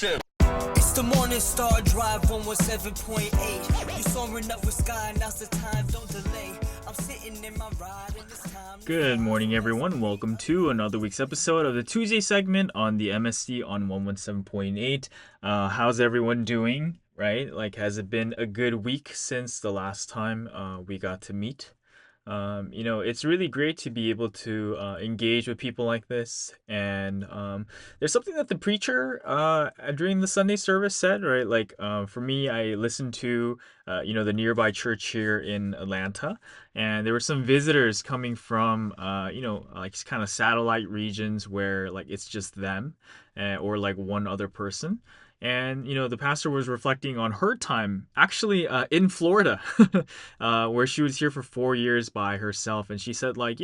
It's the Morning Star Drive 117.8. You soaring up with sky, now's the time, don't delay. I'm sitting in my ride and it's time. Good morning, everyone. Welcome to another week's episode of the Tuesday segment on the MSD on 117.8. How's everyone doing, right? Like, has it been a good week since the last time we got to meet? It's really great to be able to engage with people like this. And there's something that the preacher during the Sunday service said, right? Like, for me, I listened to, the nearby church here in Atlanta. And there were some visitors coming from, like kind of satellite regions where like it's just them or like one other person. And, the pastor was reflecting on her time actually in Florida, where she was here for 4 years by herself. And she said, like,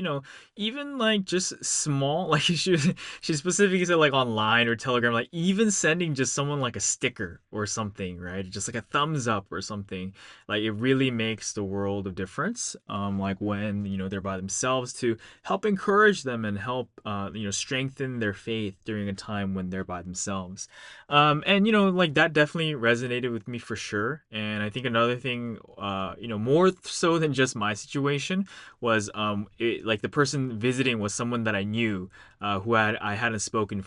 even like just small, like she specifically said, like online or Telegram, like even sending just someone like a sticker or something, right? Just like a thumbs up or something. Like it really makes the world of difference. Like when, they're by themselves to help encourage them and help, strengthen their faith during a time when they're by themselves. And like that definitely resonated with me for sure. And I think another thing, more so than just my situation was, like the person visiting was someone that I knew, who I hadn't spoken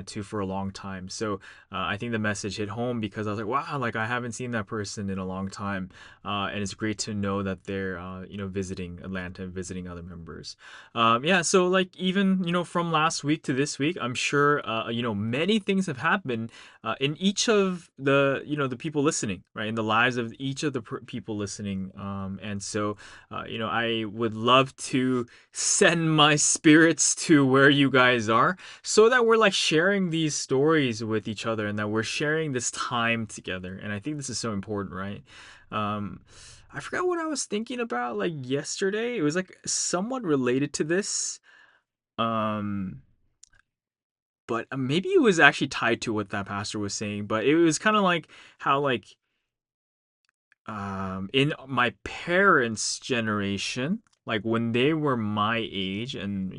to for a long time. So I think the message hit home because I was like, wow, like I haven't seen that person in a long time, and it's great to know that they're, visiting Atlanta and visiting other members. Yeah, so like even from last week to this week, I'm sure many things have happened in each of the the people listening, right, in the lives of each of the people listening. And so I would love to send my spirits to where you guys are so that we're like sharing these stories with each other and that we're sharing this time together. And I think this is so important, right? I forgot what I was thinking about like yesterday. It was like somewhat related to this. Um, but maybe it was actually tied to what that pastor was saying, but it was kind of like how like in my parents' generation, like when they were my age and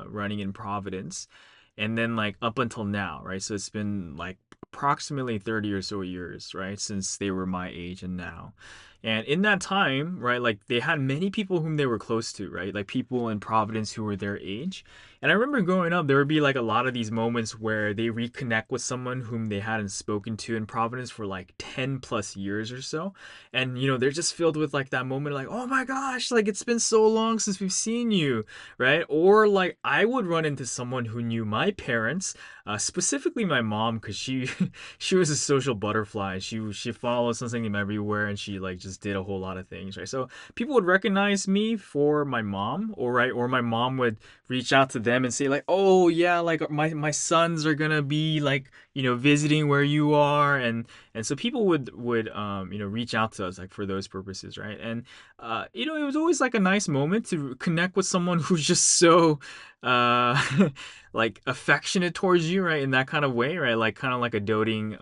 running in Providence, and then like up until now, right? So it's been like approximately 30 or so years, right, since they were my age and now. And in that time, right, like they had many people whom they were close to, right? Like people in Providence who were their age. And I remember growing up, there would be like a lot of these moments where they reconnect with someone whom they hadn't spoken to in Providence for like 10 plus years or so. And, they're just filled with like that moment, like, oh my gosh, like it's been so long since we've seen you, right? Or like I would run into someone who knew my parents, specifically my mom, because she she was a social butterfly. She followed something everywhere, and she like just did a whole lot of things, right? So people would recognize me for my mom, or my mom would reach out to them and say like, oh yeah, like my sons are gonna be like visiting where you are. And so people would reach out to us like for those purposes, right? And it was always like a nice moment to connect with someone who's just so like affectionate towards you, right, in that kind of way, right, like kind of like a doting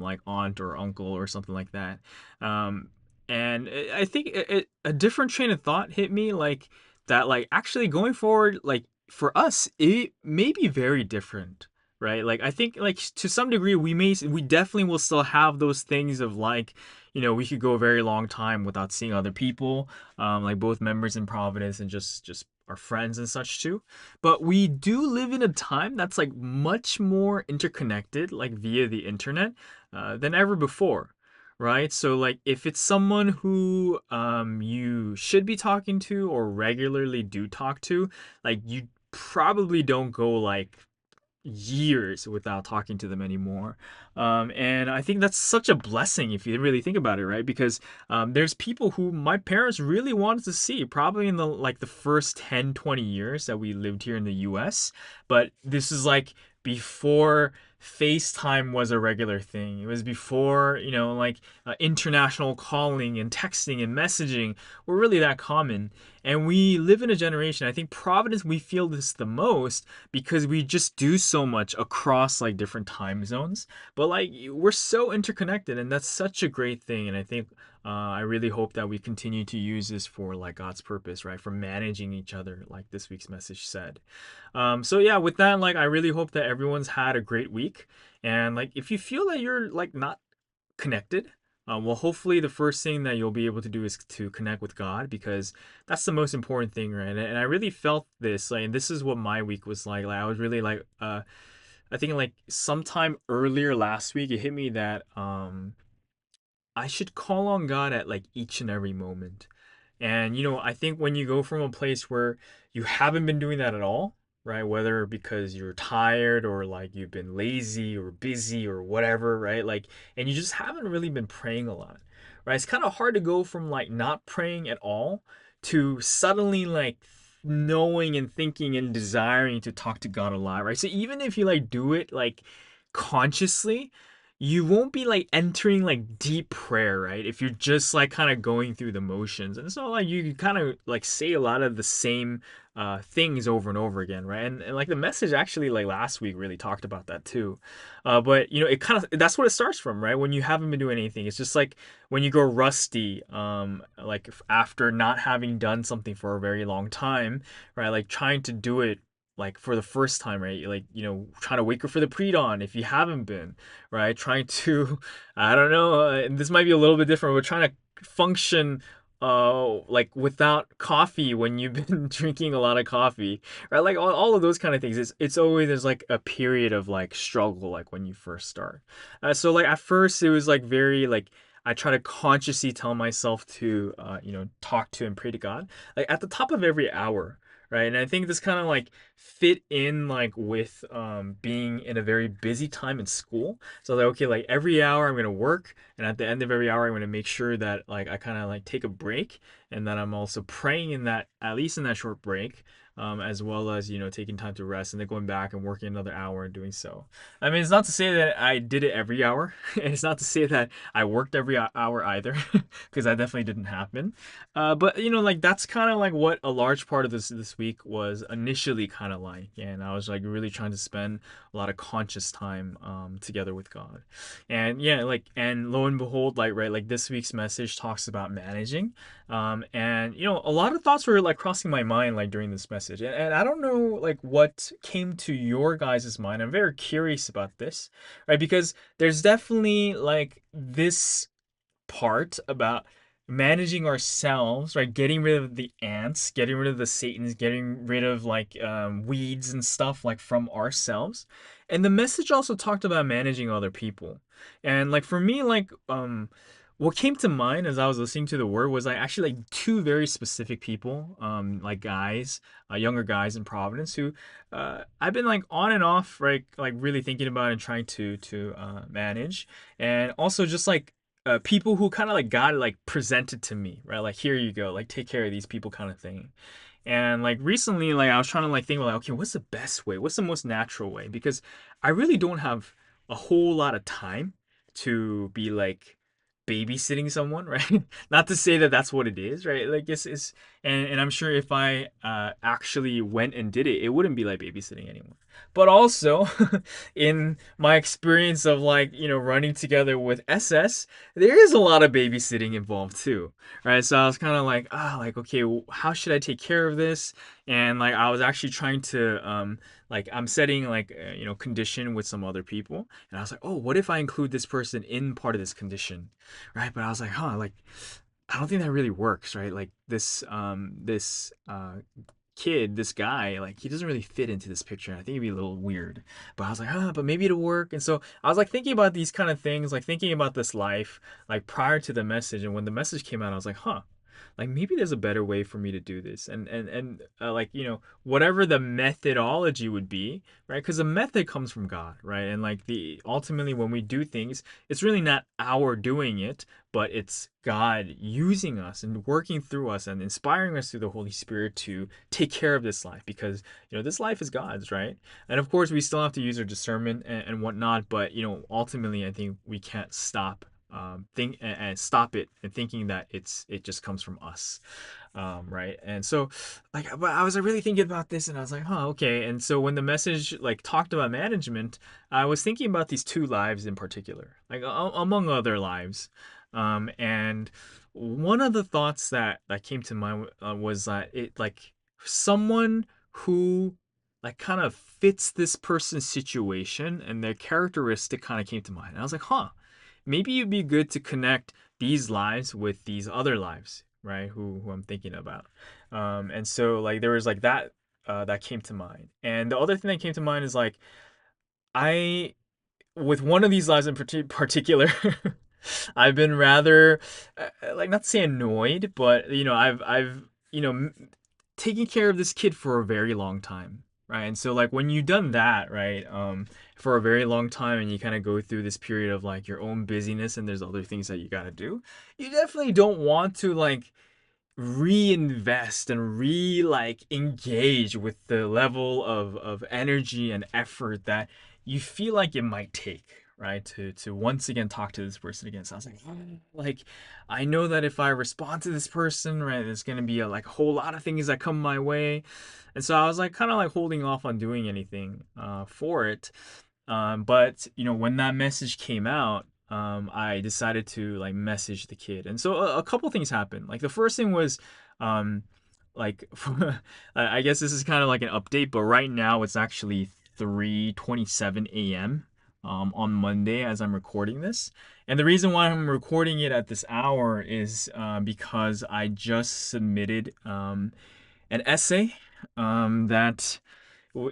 like aunt or uncle or something like that. And I think a different train of thought hit me, like that, like actually going forward, like for us it may be very different, right? Like I think like to some degree we definitely will still have those things of like we could go a very long time without seeing other people, like both members in Providence and just our friends and such too. But we do live in a time that's like much more interconnected, like via the internet, than ever before, right? So like if it's someone who you should be talking to or regularly do talk to, like you probably don't go like years without talking to them anymore. And I think that's such a blessing if you really think about it, right? Because there's people who my parents really wanted to see probably in the first 10, 20 years that we lived here in the US. But this is like before FaceTime was a regular thing. It was before, international calling and texting and messaging were really that common. And we live in a generation, I think Providence, we feel this the most because we just do so much across like different time zones. But like we're so interconnected, and that's such a great thing. And I think I really hope that we continue to use this for like God's purpose, right? For managing each other, like this week's message said. So yeah, with that, like I really hope that everyone's had a great week. And like if you feel that you're like not connected, well, hopefully the first thing that you'll be able to do is to connect with God, because that's the most important thing, right? And I really felt this, like, and this is what my week was like. Like I was really like, I think like sometime earlier last week, it hit me that I should call on God at like each and every moment. And I think when you go from a place where you haven't been doing that at all, right? Whether because you're tired or like you've been lazy or busy or whatever, right? Like, and you just haven't really been praying a lot, right? It's kind of hard to go from like not praying at all to suddenly like knowing and thinking and desiring to talk to God a lot, right? So even if you like do it like consciously, you won't be like entering like deep prayer, right? If you're just like kind of going through the motions. And it's not like you kind of like say a lot of the same things over and over again, right? And like the message actually like last week really talked about that too. But it kind of, that's what it starts from, right? When you haven't been doing anything. It's just like when you go rusty, like after not having done something for a very long time, right? Like trying to do it like for the first time, right? Like, trying to wake up for the pre-dawn if you haven't been, right? Trying to, I don't know, this might be a little bit different, but trying to function like without coffee when you've been drinking a lot of coffee, right? Like all of those kind of things. It's always, there's like a period of like struggle, like when you first start. So like at first it was like very like, I try to consciously tell myself to talk to and pray to God like at the top of every hour, right? And I think this kind of like fit in like with being in a very busy time in school. So like, okay, like every hour I'm gonna work, and at the end of every hour I'm gonna make sure that like I kind of like take a break, and that I'm also praying in that, at least in that short break, as well as taking time to rest, and then going back and working another hour and doing so. I mean, it's not to say that I did it every hour, and it's not to say that I worked every hour either, because that definitely didn't happen. But like that's kind of like what a large part of this week was initially kind of like, and I was like really trying to spend a lot of conscious time together with God, and yeah, like, and lo and behold, like, right, like this week's message talks about managing, and a lot of thoughts were like crossing my mind like during this message, and I don't know like what came to your guys' mind. I'm very curious about this, right? Because there's definitely like this part about managing ourselves, right? Getting rid of the ants, getting rid of the satans, getting rid of like weeds and stuff like from ourselves. And the message also talked about managing other people. And like for me, like what came to mind as I was listening to the word was like actually like two very specific people, like guys, younger guys in Providence who I've been like on and off, right? Like really thinking about and trying to manage, and also just like people who kind of like got like presented to me, right? Like here you go, like take care of these people kind of thing. And like recently, like I was trying to like think like, okay, what's the best way? What's the most natural way? Because I really don't have a whole lot of time to be like babysitting someone, right? Not to say that that's what it is, right? Like it's and I'm sure if I actually went and did it, it wouldn't be like babysitting anymore. But also, in my experience of like running together with SS, there is a lot of babysitting involved too, right? So I was kind of like, like, okay, how should I take care of this? And like I was actually trying to like I'm setting like condition with some other people, and I was like, oh, what if I include this person in part of this condition, right? But I was like, like I don't think that really works, right? Like this kid, this guy, like he doesn't really fit into this picture. I think it'd be a little weird. But I was like, but maybe it'll work. And so I was like thinking about these kind of things, like thinking about this life, like prior to the message. And when the message came out, I was like, like maybe there's a better way for me to do this. And like whatever the methodology would be, right? Because the method comes from God, right? And like the ultimately when we do things, it's really not our doing it, but it's God using us and working through us and inspiring us through the Holy Spirit to take care of this life, because this life is God's, right? And of course we still have to use our discernment and whatnot, but ultimately I think we can't stop think and stop it and thinking that it just comes from us, right? And so, like, but I was like, really thinking about this, and I was like, huh, okay. And so when the message like talked about management, I was thinking about these two lives in particular, like among other lives, and one of the thoughts that came to mind was that it like someone who like kind of fits this person's situation and their characteristic kind of came to mind. And I was like, huh, maybe it'd be good to connect these lives with these other lives, right? Who I'm thinking about. And so like there was like that that came to mind. And the other thing that came to mind is like I with one of these lives in particular, I've been rather like not to say annoyed, but I've taken care of this kid for a very long time, right? And so like when you've done that, right, for a very long time, and you kind of go through this period of like your own busyness, and there's other things that you got to do, you definitely don't want to like reinvest and like engage with the level of energy and effort that you feel like it might take, right, to once again talk to this person again. So I was like, "Oh, like I know that if I respond to this person, right, there's gonna be like a whole lot of things that come my way." And so I was like kind of like holding off on doing anything for it. But when that message came out, I decided to like message the kid, and so a couple things happened. Like the first thing was, um, like I guess this is kind of like an update, but right now it's actually 3:27 a.m. On Monday as I'm recording this, and the reason why I'm recording it at this hour is because I just submitted an essay that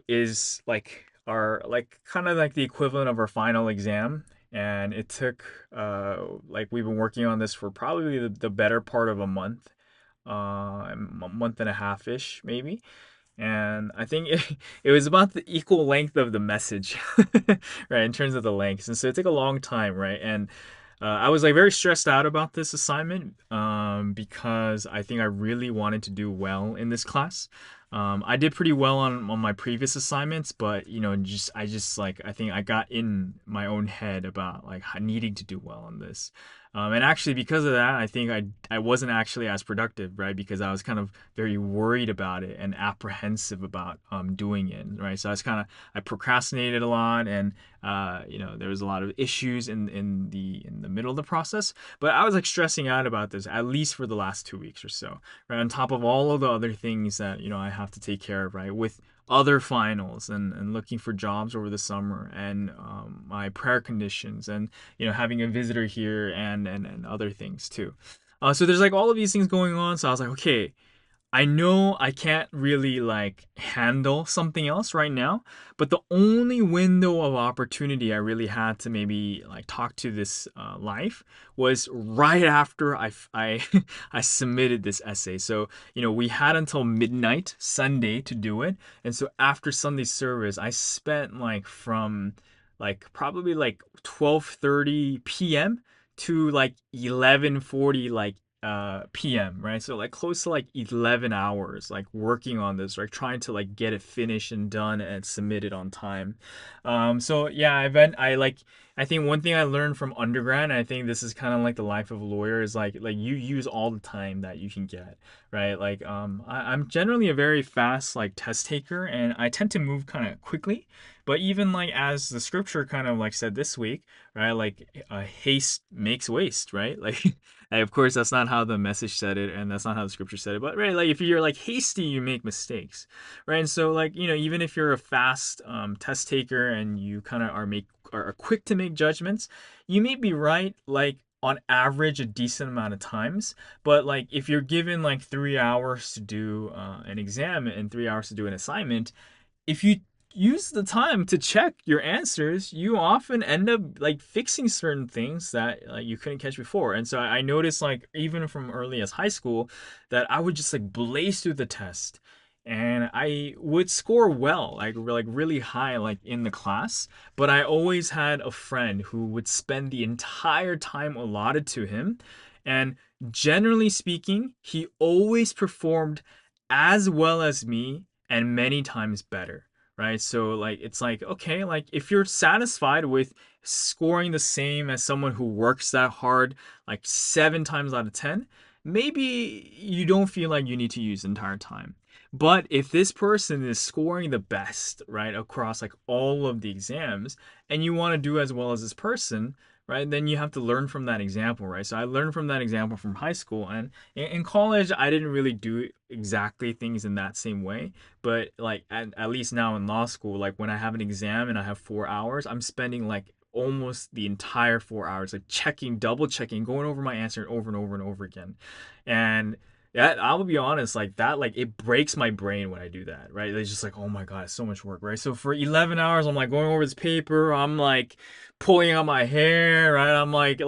is like our like kind of like the equivalent of our final exam, and it took like we've been working on this for probably the better part of a month, a month and a half ish maybe. And I think it was about the equal length of the message, right, in terms of the lengths. And so it took a long time, right? And I was like very stressed out about this assignment because I think I really wanted to do well in this class. I did pretty well on my previous assignments, but just I just like I think I got in my own head about like needing to do well on this. And actually, because of that, I think I wasn't actually as productive, right? Because I was kind of very worried about it and apprehensive about doing it, right? So I procrastinated a lot, and there was a lot of issues in the middle of the process. But I was like stressing out about this at least for the last 2 weeks or so, right? On top of all of the other things that I have to take care of, right? With other finals and looking for jobs over the summer, and my prayer conditions, and having a visitor here, and other things too. So there's like all of these things going on. So I was like, okay, I know I can't really like handle something else right now, but the only window of opportunity I really had to maybe like talk to this life was right after I I submitted this essay. So we had until midnight Sunday to do it, and so after Sunday service, I spent like from like probably like 12:30 p.m. to like 11:40 like PM, right? So like close to like 11 hours like working on this, like trying to like get it finished and done and submitted on time. So yeah, I think one thing I learned from undergrad, and I think this is kind of like the life of a lawyer, is like you use all the time that you can get, right? Like I'm generally a very fast like test taker, and I tend to move kind of quickly. But even like as the scripture kind of like said this week, right? Like haste makes waste, right? Like and of course, that's not how the message said it, and that's not how the scripture said it. But right, like if you're like hasty, you make mistakes, right? And so like even if you're a fast test taker and you kind of are quick to make judgments, you may be right like on average a decent amount of times. But like if you're given like 3 hours to do an exam and 3 hours to do an assignment, if you use the time to check your answers, you often end up like fixing certain things that like you couldn't catch before. And so I noticed like even from early as high school that I would just like blaze through the test, and I would score well, like really high like in the class, but I always had a friend who would spend the entire time allotted to him, and generally speaking, he always performed as well as me and many times better, right? So like it's like, okay, like if you're satisfied with scoring the same as someone who works that hard like 7 times out of 10, maybe you don't feel like you need to use the entire time. But if this person is scoring the best, right, across like all of the exams, and you want to do as well as this person, right, then you have to learn from that example, right? So I learned from that example from high school, and in college, I didn't really do exactly things in that same way. But like at least now in law school, like when I have an exam and I have 4 hours, I'm spending like almost the entire 4 hours like checking, double checking, going over my answer over and over and over again. And yeah, I'll be honest, like that, like it breaks my brain when I do that, right? It's just like, oh my God, it's so much work, right? So for 11 hours, I'm like going over this paper, I'm like pulling out my hair, right? I'm like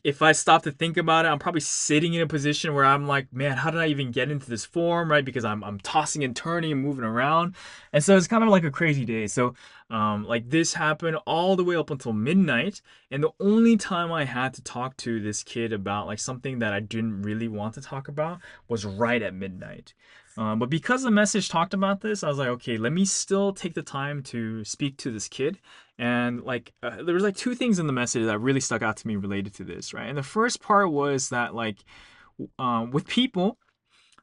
if I stop to think about it, I'm probably sitting in a position where I'm like, man, how did I even get into this form, right? Because I'm tossing and turning and moving around. And so it's kind of like a crazy day. So like this happened all the way up until midnight. And the only time I had to talk to this kid about like something that I didn't really want to talk about was right at midnight. But because the message talked about this, I was like, okay, let me still take the time to speak to this kid. And like, there was like two things in the message that really stuck out to me related to this, right? And the first part was that like, with people,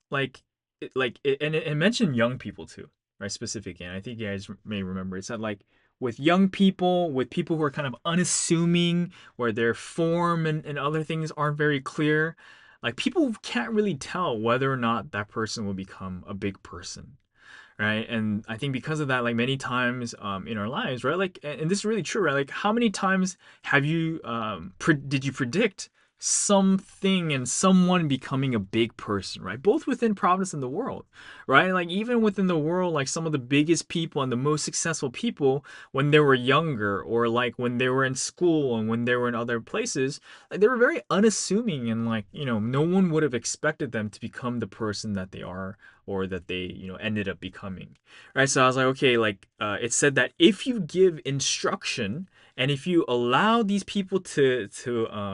like and it mentioned young people too, right? Specifically, and I think you guys may remember it said like with young people, with people who are kind of unassuming, where their form and other things aren't very clear, like people can't really tell whether or not that person will become a big person, right? And I think because of that, like many times in our lives, right? Like, and this is really true, right? Like, how many times have you did you predict something and someone becoming a big person, right? Both within Providence and the world, right? Like even within the world, like some of the biggest people and the most successful people when they were younger, or like when they were in school and when they were in other places, like they were very unassuming, and like, no one would have expected them to become the person that they are, or that they ended up becoming, right? So I was like, okay, like it said that if you give instruction and if you allow these people to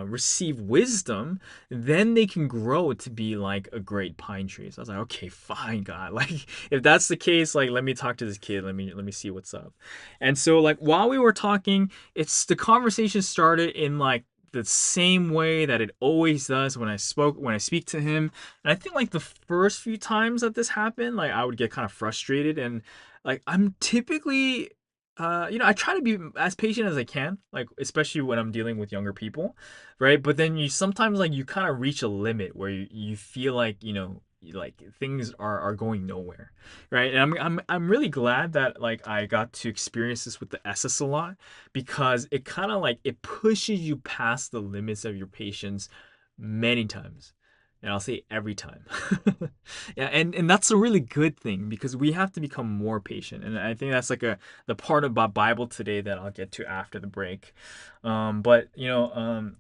receive wisdom, then they can grow to be like a great pine tree. So I was like, okay, fine, God, like if that's the case, like let me talk to this kid, let me see what's up. And so like while we were talking, it's the conversation started in like the same way that it always does when I speak to him. And I think like the first few times that this happened, like I would get kind of frustrated, and like I'm typically I try to be as patient as I can, like especially when I'm dealing with younger people, right? But then you sometimes like you kind of reach a limit where you feel like, like things are going nowhere, right? And I'm really glad that like I got to experience this with the SS a lot, because it kind of like it pushes you past the limits of your patience many times. And I'll say every time. Yeah, and that's a really good thing, because we have to become more patient. And I think that's like the part about Bible today that I'll get to after the break. But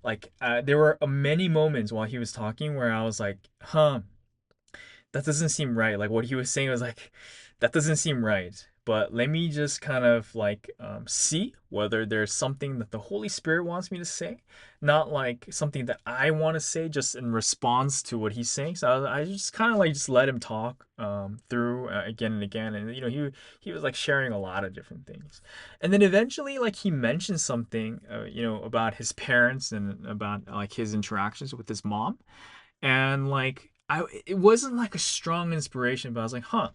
like there were many moments while he was talking where I was like, huh, that doesn't seem right. Like what he was saying was like, that doesn't seem right. But let me just kind of like see whether there's something that the Holy Spirit wants me to say, not like something that I want to say just in response to what he's saying. So I just kind of like just let him talk through again and again, and he was like sharing a lot of different things, and then eventually like he mentioned something about his parents and about like his interactions with his mom, and like it wasn't like a strong inspiration, but I was like, huh,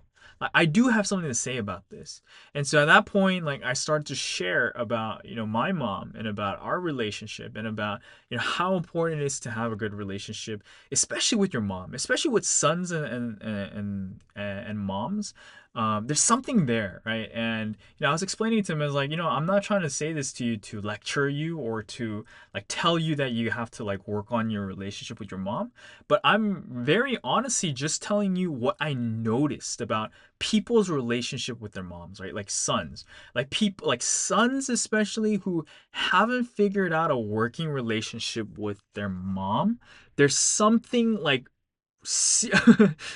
I do have something to say about this. And so at that point, like I started to share about my mom, and about our relationship, and about how important it is to have a good relationship, especially with your mom, especially with sons and moms. There's something there, right? And I was explaining to him as like, I'm not trying to say this to you to lecture you, or to like tell you that you have to like work on your relationship with your mom, but I'm very honestly just telling you what I noticed about people's relationship with their moms, right? Like sons, like people, like sons especially, who haven't figured out a working relationship with their mom. There's something like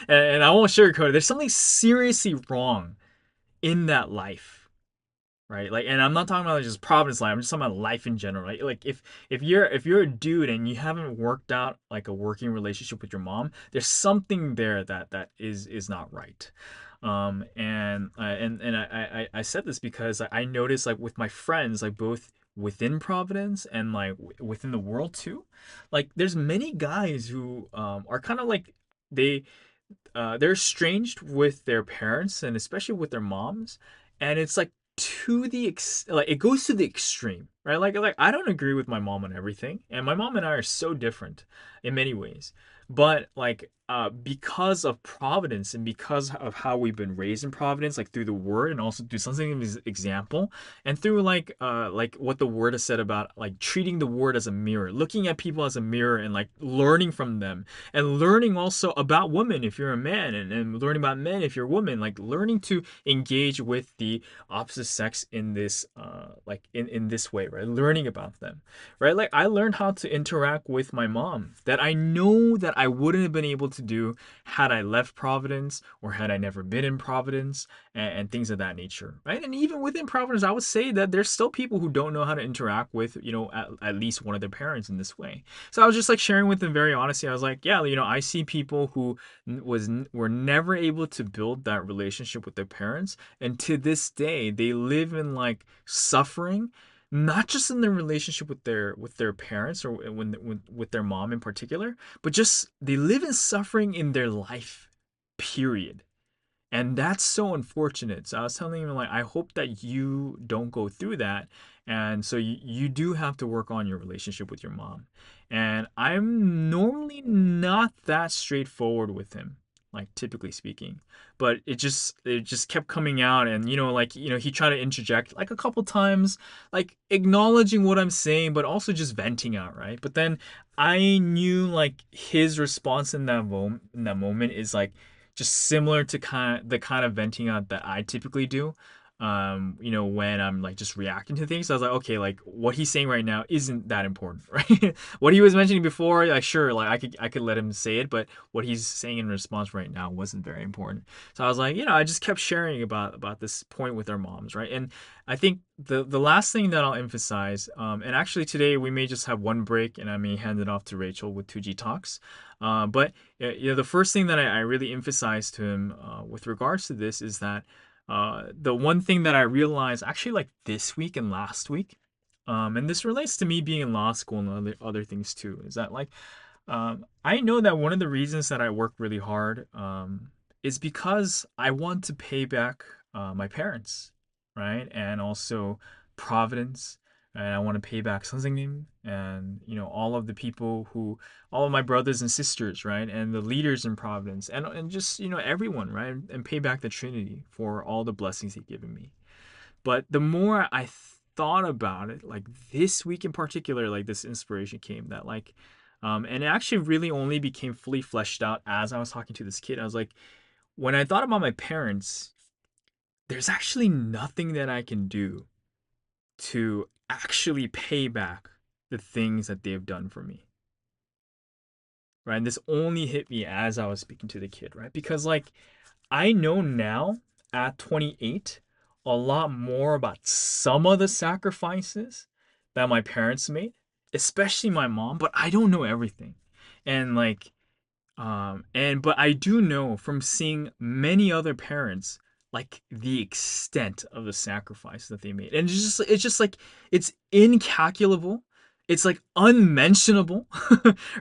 and I won't sugarcoat it. There's something seriously wrong in that life, right? Like, and I'm not talking about like just Providence life. I'm just talking about life in general, right? Like, if you're a dude and you haven't worked out like a working relationship with your mom, there's something there that is not right. And I said this because I noticed like with my friends, like both within Providence and like within the world too, like there's many guys who are kind of like they they're estranged with their parents and especially with their moms, and it's like like it goes to the extreme, right? Like I don't agree with my mom on everything, and my mom and I are so different in many ways, but like because of Providence and because of how we've been raised in Providence, like through the word and also through something of his example, and through like what the word has said about like treating the word as a mirror, looking at people as a mirror and like learning from them, and learning also about women if you're a man, and learning about men if you're a woman, like learning to engage with the opposite sex in this like in this way, right? Learning about them, right? Like I learned how to interact with my mom that I know that I wouldn't have been able to do had I left Providence or had I never been in Providence, and things of that nature, right? And even within Providence, I would say that there's still people who don't know how to interact with, at least one of their parents in this way. So I was just like sharing with them very honestly. I was like, yeah, I see people who were never able to build that relationship with their parents, and to this day they live in like suffering, not just in their relationship with their parents or with their mom in particular, but just they live in suffering in their life, period. And that's so unfortunate. So I was telling him, like, I hope that you don't go through that. And so you do have to work on your relationship with your mom. And I'm normally not that straightforward with him, like typically speaking. But it just kept coming out, and like he tried to interject like a couple times, like acknowledging what I'm saying, but also just venting out, right? But then I knew like his response in that moment is like just similar to the kind of venting out that I typically do. When I'm like just reacting to things. So I was like, okay, like what he's saying right now isn't that important, right? What he was mentioning before, like sure, like I could let him say it, but what he's saying in response right now wasn't very important. So I was like, I just kept sharing about this point with our moms, right? And I think the last thing that I'll emphasize, and actually today we may just have one break, and I may hand it off to Rachel with 2G Talks. But the first thing that I really emphasized to him with regards to this is that the one thing that I realized actually like this week and last week, and this relates to me being in law school and other things too, is that like I know that one of the reasons that I work really hard is because I want to pay back my parents, right? And also Providence. And I want to pay back Sunseim and all of the people who, all of my brothers and sisters, right? And the leaders in Providence and just everyone, right? And pay back the Trinity for all the blessings they've given me. But the more I thought about it, like this week in particular, like this inspiration came that like, and it actually really only became fully fleshed out as I was talking to this kid. I was like, when I thought about my parents, there's actually nothing that I can do to actually pay back the things that they've done for me. Right. And this only hit me as I was speaking to the kid, right? Because like I know now at 28 a lot more about some of the sacrifices that my parents made, especially my mom, but I don't know everything. And like but I do know from seeing many other parents like the extent of the sacrifice that they made. And it's just like it's incalculable. It's like unmentionable,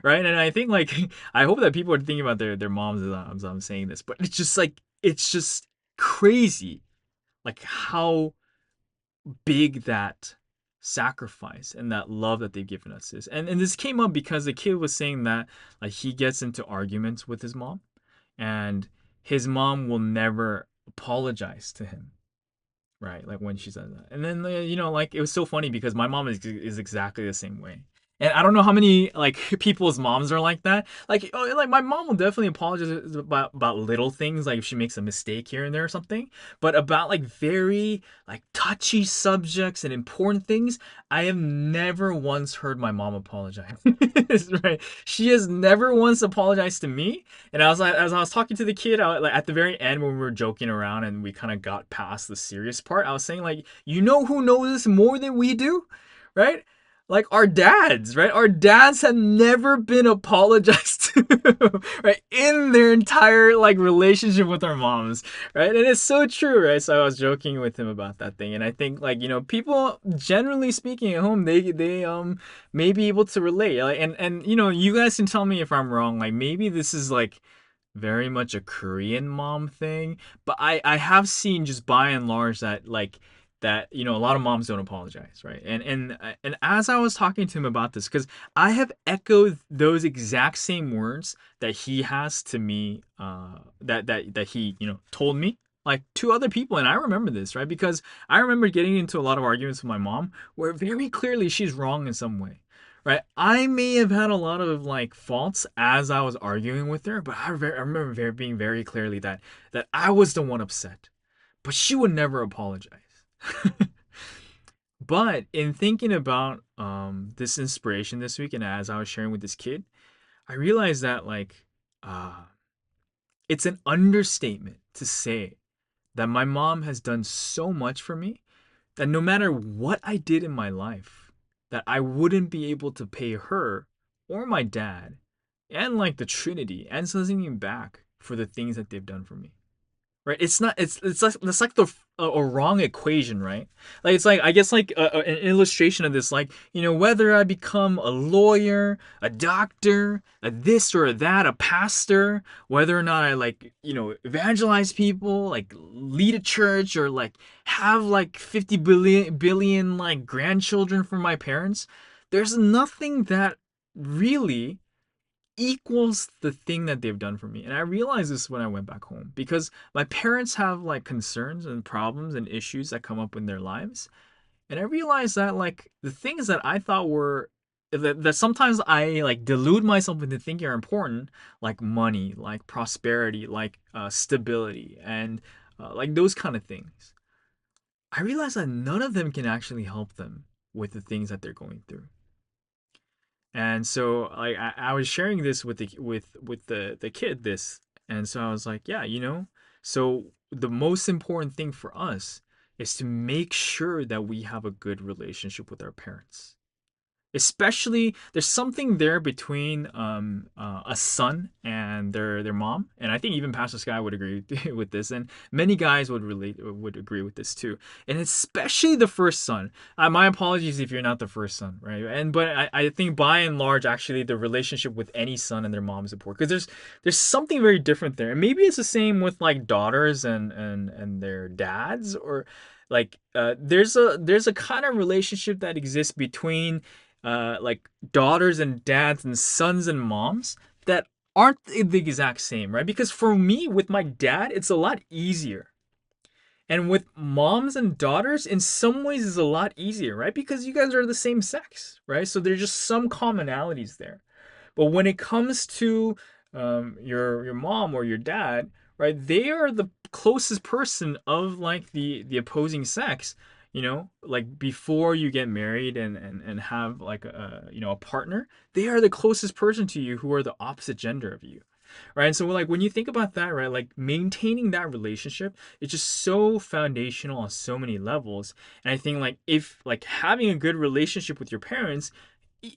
right? And I think like I hope that people are thinking about their moms as I'm saying this, but it's just crazy like how big that sacrifice and that love that they've given us is. And this came up because the kid was saying that like he gets into arguments with his mom, and his mom will never apologize to him, right? Like when she said that. And then like it was so funny because my mom is exactly the same way. And I don't know how many like people's moms are like that. Like like my mom will definitely apologize about little things, like if she makes a mistake here and there or something. But about like very like touchy subjects and important things, I have never once heard my mom apologize. Right? She has never once apologized to me. And I was like, as I was talking to the kid, like at the very end when we were joking around and we kind of got past the serious part, I was saying like, who knows this more than we do, right? like our dads, right? Our dads have never been apologized to, right, in their entire like relationship with our moms, right? And it's so true, right? So I was joking with him about that thing, and I think like people generally speaking at home, they may be able to relate, like, and you guys can tell me if I'm wrong. Like maybe this is like very much a Korean mom thing, but I have seen just by and large that like that a lot of moms don't apologize, right? And as I was talking to him about this, because I have echoed those exact same words that he has to me, that he told me like to other people, and I remember this, right? Because I remember getting into a lot of arguments with my mom where very clearly she's wrong in some way, right? I may have had a lot of like faults as I was arguing with her, but I remember being very clearly that I was the one upset, but she would never apologize. But in thinking about this inspiration this week, and as I was sharing with this kid, I realized that like uh, it's an understatement to say that my mom has done so much for me that no matter what I did in my life, that I wouldn't be able to pay her or my dad and like the Trinity and something back for the things that they've done for me. Right? It's not. It's like the a wrong equation, right? Like it's like I guess like an illustration of this, like whether I become a lawyer, a doctor, a this or a that, a pastor, whether or not I like evangelize people, like lead a church, or like have like 50 billion like grandchildren from my parents. There's nothing that really equals the thing that they've done for me. And I realized this when I went back home because my parents have like concerns and problems and issues that come up in their lives. And I realized that like the things that I thought were that sometimes I like delude myself into thinking are important, like money, like prosperity, like stability, and like those kind of things. I realized that none of them can actually help them with the things that they're going through. And so like I was sharing this with the kid this, and so I was like, yeah, so the most important thing for us is to make sure that we have a good relationship with our parents. Especially, there's something there between a son and their mom, and I think even Pastor Sky would agree with this, and many guys would agree with this too, and especially the first son. My apologies if you're not the first son, right? But I think by and large, actually, the relationship with any son and their mom is important because there's something very different there, and maybe it's the same with like daughters and their dads, or like there's a kind of relationship that exists between like daughters and dads and sons and moms that aren't the exact same, right? Because for me, with my dad, it's a lot easier. And with moms and daughters, in some ways, is a lot easier, right? Because you guys are the same sex, right? So there's just some commonalities there. But when it comes to your mom or your dad, right? They are the closest person of like the opposing sex, like before you get married and have like a partner. They are the closest person to you who are the opposite gender of you, right? And so like when you think about that, right, like maintaining that relationship is just so foundational on so many levels. And I think like if like having a good relationship with your parents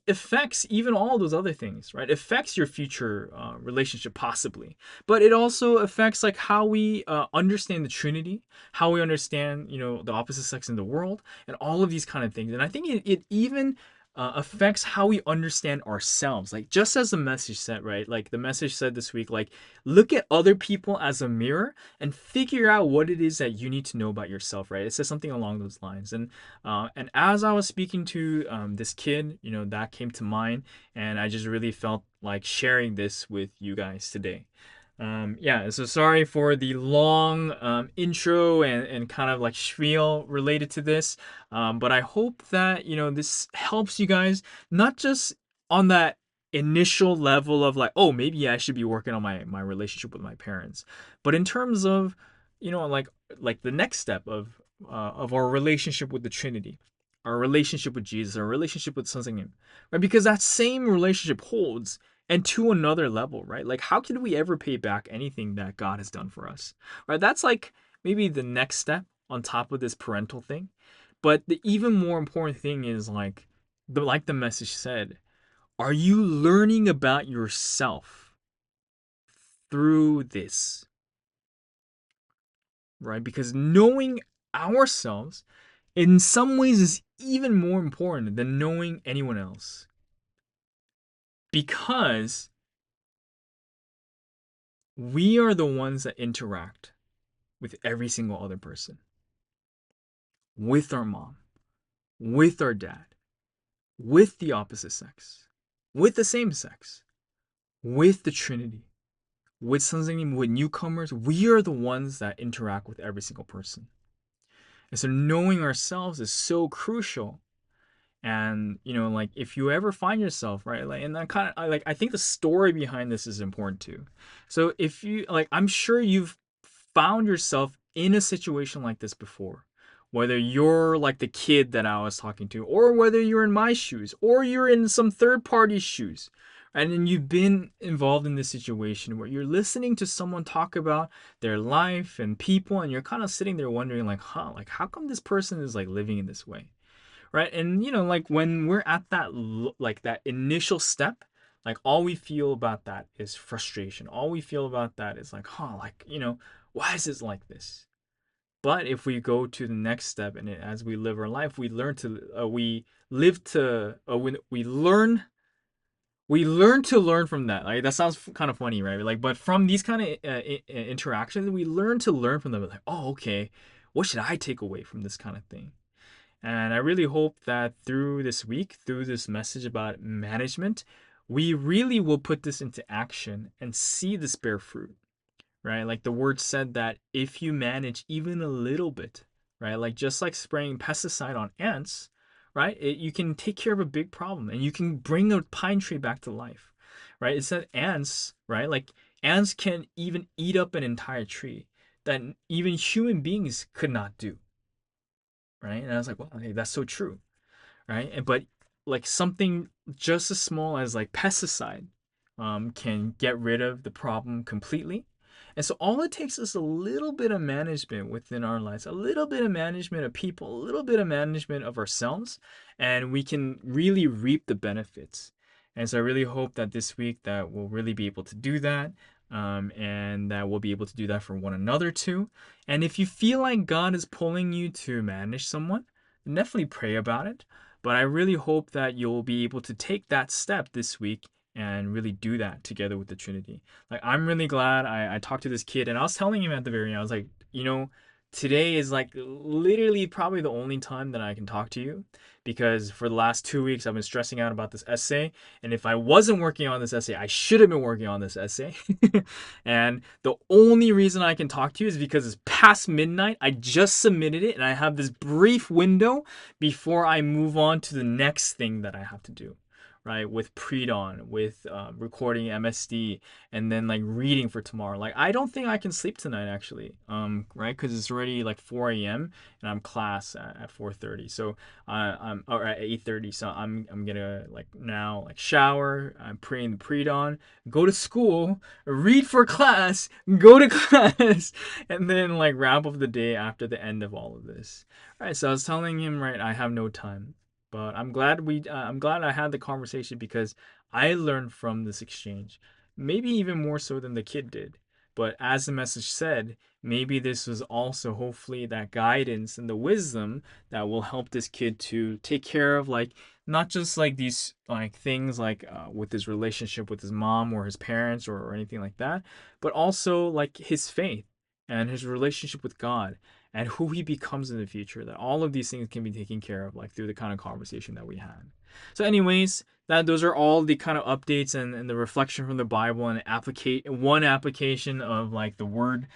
affects even all those other things, right? It affects your future relationship possibly, but it also affects like how we understand the Trinity, how we understand the opposite sex in the world, and all of these kind of things. And I think it even affects how we understand ourselves. Like just as the message said, right? Like the message said this week, like look at other people as a mirror and figure out what it is that you need to know about yourself, right? It says something along those lines. And as I was speaking to this kid, that came to mind, and I just really felt like sharing this with you guys today. Yeah, so sorry for the long intro and kind of like spiel related to this. But I hope that, this helps you guys, not just on that initial level of like, oh, maybe I should be working on my relationship with my parents, but in terms of, like the next step of our relationship with the Trinity, our relationship with Jesus, our relationship with something, right? Because that same relationship holds and to another level, right? Like, how can we ever pay back anything that God has done for us, right? That's like maybe the next step on top of this parental thing. But the even more important thing is like, like the message said, are you learning about yourself through this? Right? Because knowing ourselves in some ways is even more important than knowing anyone else. Because we are the ones that interact with every single other person. With our mom, with our dad, with the opposite sex, with the same sex, with the Trinity, with something, with newcomers. We are the ones that interact with every single person. And so knowing ourselves is so crucial. And like if you ever find yourself, right, like, and that kind of like, I think the story behind this is important too. So if you like, I'm sure you've found yourself in a situation like this before, whether you're like the kid that I was talking to, or whether you're in my shoes, or you're in some third party's shoes, and then you've been involved in this situation where you're listening to someone talk about their life and people, and you're kind of sitting there wondering like, like how come this person is like living in this way? Right? And like when we're at that like that initial step, like all we feel about that is frustration. All we feel about that is like, like, why is it like this? But if we go to the next step, and as we live our life, we learn to we learn to learn from that. Like that sounds kind of funny, right? Like, but from these kind of interactions, we learn to learn from them. Like, oh, okay, what should I take away from this kind of thing? And I really hope that through this week, through this message about management, we really will put this into action and see this bear fruit, right? Like the word said that if you manage even a little bit, right? Like just like spraying pesticide on ants, right? You can take care of a big problem and you can bring a pine tree back to life, right? It said ants, right? Like ants can even eat up an entire tree that even human beings could not do, right? And I was like, wow, hey, that's so true, right? But like something just as small as like pesticide can get rid of the problem completely. And so all it takes is a little bit of management within our lives, a little bit of management of people, a little bit of management of ourselves, and we can really reap the benefits. And so I really hope that this week that we'll really be able to do that. And that we'll be able to do that for one another too. And if you feel like God is pulling you to manage someone, definitely pray about it. But I really hope that you'll be able to take that step this week and really do that together with the Trinity. Like, I'm really glad I talked to this kid, and I was telling him at the very end, I was like, today is like literally probably the only time that I can talk to you, because for the last 2 weeks I've been stressing out about this essay, and if I wasn't working on this essay, I should have been working on this essay. And the only reason I can talk to you is because it's past midnight. I just submitted it, and I have this brief window before I move on to the next thing that I have to do, right? With pre-dawn, with recording MSD, and then like reading for tomorrow. Like I don't think I can sleep tonight actually, right? Because it's already like 4 a.m. and I'm class at 4:30. So I'm or at 8:30. So I'm gonna like now like shower. I'm praying the pre-dawn, go to school, read for class, go to class, and then like wrap up the day after the end of all of this. All right. So I was telling him, right, I have no time. But I'm glad I had the conversation, because I learned from this exchange, maybe even more so than the kid did. But as the message said, maybe this was also hopefully that guidance and the wisdom that will help this kid to take care of like not just like these like things like with his relationship with his mom or his parents or anything like that, but also like his faith and his relationship with God and who he becomes in the future. That all of these things can be taken care of like through the kind of conversation that we had. So anyways, those are all the kind of updates and the reflection from the Bible and one application of like the word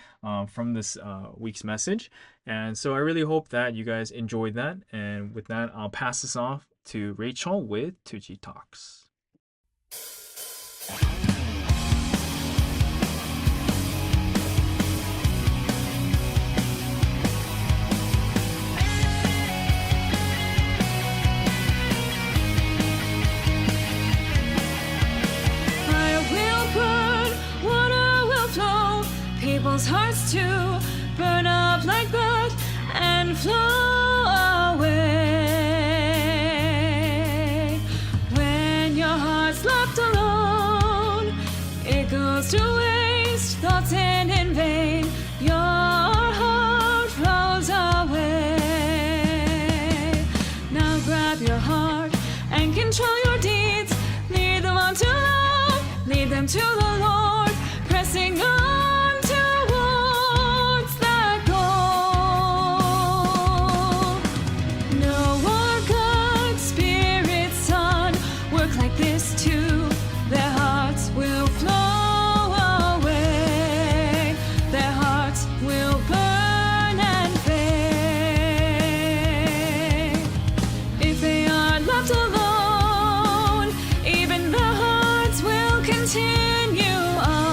from this week's message. And so I really hope that you guys enjoyed that. And with that, I'll pass this off to Rachel with Tucci Talks. People's hearts to burn up like blood and flow away. to the Lord, pressing on towards that goal. No more good spirit, son, work like this too. Their hearts will flow away. Their hearts will burn and fade. If they are left alone, even the hearts will continue on.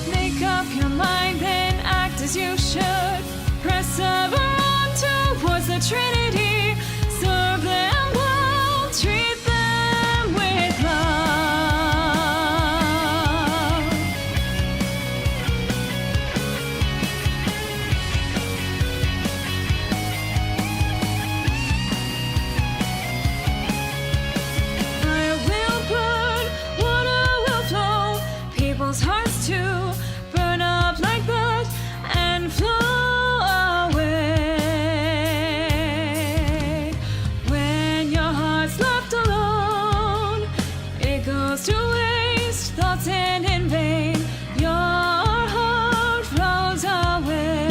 Make up your mind, then act as you should. Persevere on towards the Trinity. Serve them well, treat them with love. Fire will burn, water will flow, people's hearts too burn up like that and flow away. When your heart's left alone, it goes to waste, thoughts end in vain. Your heart flows away.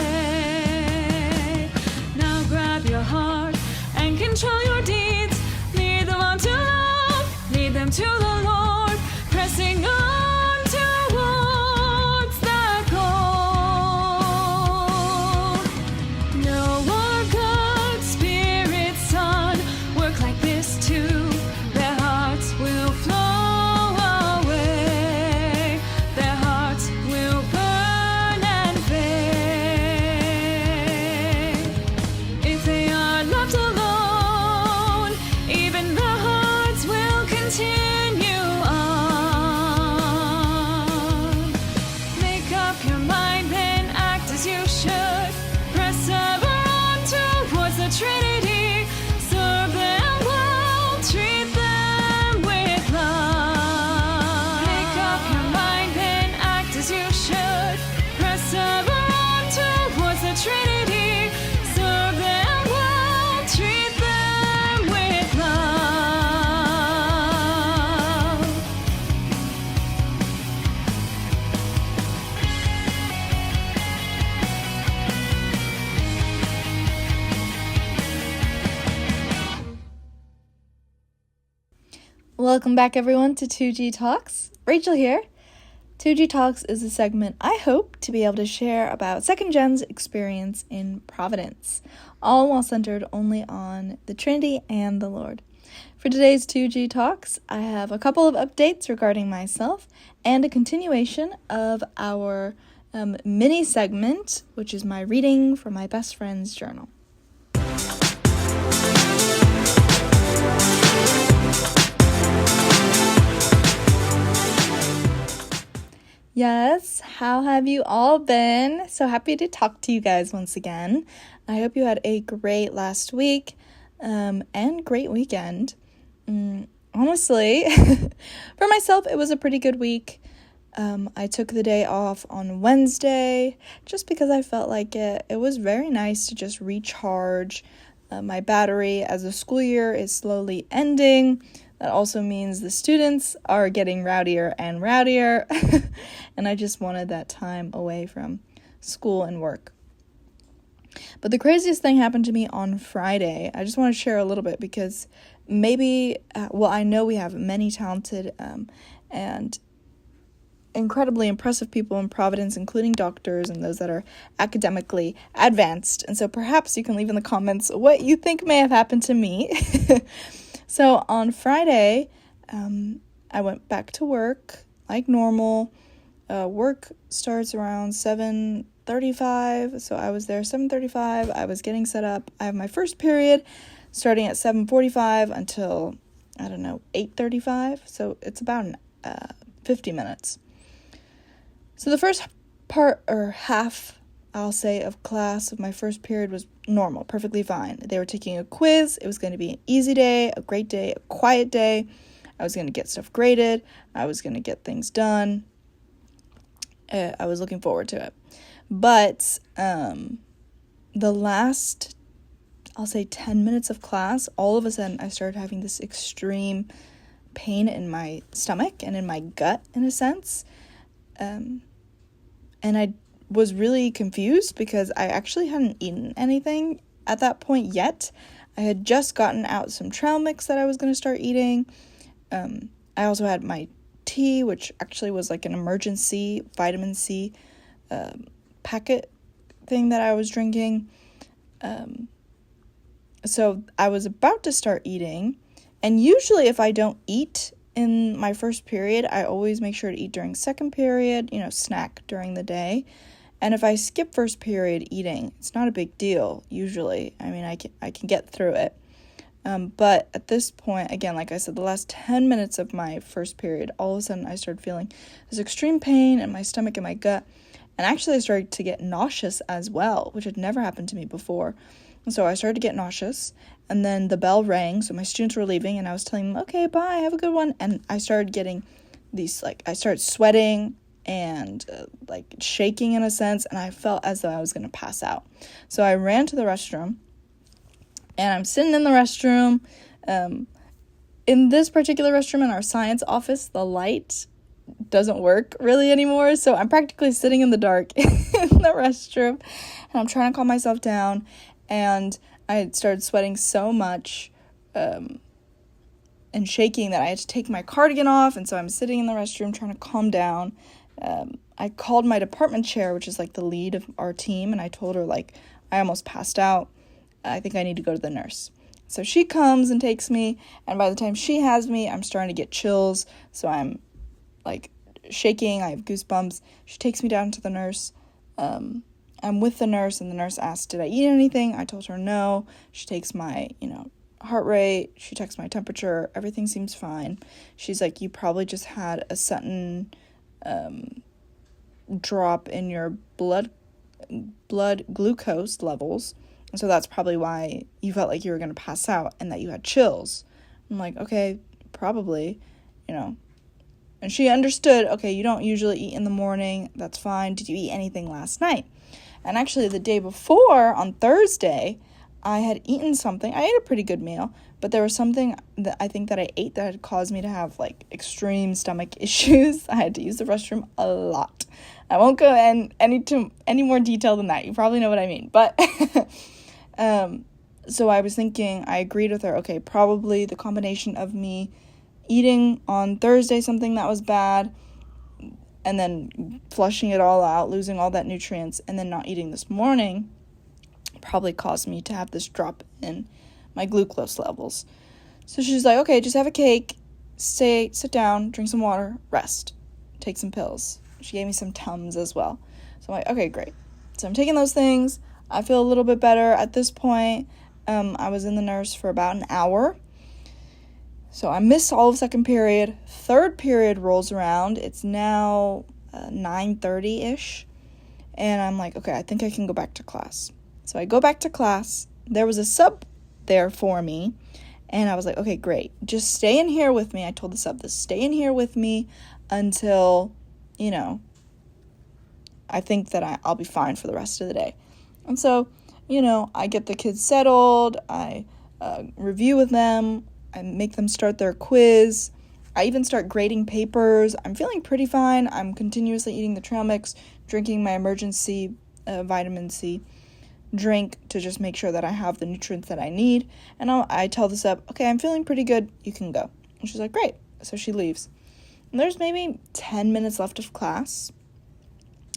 Now grab your heart and control your deeds. Lead them on to love, lead them to the Lord, pressing on towards that goal. No more good spirit, son, work like this too. Their hearts will flow away. Their hearts will burn and fade. If they are left alone, even the hearts will continue on. Make up your mind, then act as you should. Persevere on towards the Trinity. Serve them well, treat them with love. Make up your mind, then act as you should. Persevere on towards the Trinity. Serve them well, treat them with love. Welcome back, everyone, to 2G Talks. Rachel here. 2G Talks is a segment I hope to be able to share about Second Gen's experience in Providence, all while centered only on the Trinity and the Lord. For today's 2G Talks, I have a couple of updates regarding myself and a continuation of our mini segment, which is my reading from my best friend's journal. Yes, how have you all been? So happy to talk to you guys once again. I hope you had a great last week and great weekend. Honestly, for myself, it was a pretty good week. I took the day off on Wednesday just because I felt like it. It was very nice to just recharge my battery as the school year is slowly ending. That also means the students are getting rowdier and rowdier, and I just wanted that time away from school and work. But the craziest thing happened to me on Friday. I just want to share a little bit because maybe, I know we have many talented and incredibly impressive people in Providence, including doctors and those that are academically advanced. And so perhaps you can leave in the comments what you think may have happened to me. So on Friday, I went back to work like normal. Work starts around 7:35, so I was there 7:35. I was getting set up. I have my first period starting at 7:45 until, 8:35. So it's about 50 minutes. So the first part or half, I'll say, of class of my first period was normal, perfectly fine. They were taking a quiz. It was going to be an easy day, a great day, a quiet day. I was going to get stuff graded. I was going to get things done. I was looking forward to it. But the last, I'll say 10 minutes of class, all of a sudden I started having this extreme pain in my stomach and in my gut in a sense. And I was really confused because I actually hadn't eaten anything at that point yet. I had just gotten out some trail mix that I was going to start eating. I also had my tea, which actually was like an emergency vitamin C packet thing that I was drinking. So I was about to start eating, and usually if I don't eat in my first period, I always make sure to eat during second period, snack during the day. And if I skip first period eating, it's not a big deal usually. I mean, I can get through it. But at this point, again, like I said, the last 10 minutes of my first period, all of a sudden I started feeling this extreme pain in my stomach and my gut. And actually I started to get nauseous as well, which had never happened to me before. And so I started to get nauseous, and then the bell rang, so my students were leaving, and I was telling them, okay, bye, have a good one. And I started getting these, I started sweating and shaking in a sense, and I felt as though I was going to pass out. So I ran to the restroom, and I'm sitting in the restroom. In this particular restroom in our science office, the light doesn't work really anymore, so I'm practically sitting in the dark in the restroom, and I'm trying to calm myself down, and I had started sweating so much and shaking that I had to take my cardigan off, and so I'm sitting in the restroom trying to calm down. I called my department chair, which is the lead of our team, and I told her I almost passed out. I think I need to go to the nurse. So she comes and takes me, and by the time she has me, I'm starting to get chills, so I'm shaking, I have goosebumps. She takes me down to the nurse. I'm with the nurse, and the nurse asked, did I eat anything? I told her no. She takes my, heart rate. She checks my temperature. Everything seems fine. She's like, you probably just had a sudden drop in your blood glucose levels. And so that's probably why you felt like you were going to pass out and that you had chills. I'm like, okay, probably, And she understood, okay, you don't usually eat in the morning. That's fine. Did you eat anything last night? And actually the day before, on Thursday, I had eaten something. I ate a pretty good meal, but there was something that I think that I ate that had caused me to have extreme stomach issues. I had to use the restroom a lot. I won't go in any more detail than that. You probably know what I mean. But so I was thinking, I agreed with her, okay, probably the combination of me eating on Thursday something that was bad, and then flushing it all out, losing all that nutrients, and then not eating this morning probably caused me to have this drop in my glucose levels. So she's like, okay, just have a cake, sit down, drink some water, rest, take some pills. She gave me some Tums as well. So I'm like, okay, great. So I'm taking those things. I feel a little bit better at this point. I was in the nurse for about an hour. So I missed all of second period. Third period rolls around. It's now 9:30-ish. And I'm like, okay, I think I can go back to class. So I go back to class. There was a sub there for me. And I was like, okay, great. Just stay in here with me. I told the sub this. Stay in here with me until, I think that I'll be fine for the rest of the day. And so, I get the kids settled. I review with them. I make them start their quiz. I even start grading papers. I'm feeling pretty fine. I'm continuously eating the trail mix, drinking my emergency vitamin C drink to just make sure that I have the nutrients that I need. And I tell the sub, okay, I'm feeling pretty good. You can go. And she's like, great. So she leaves. And there's maybe 10 minutes left of class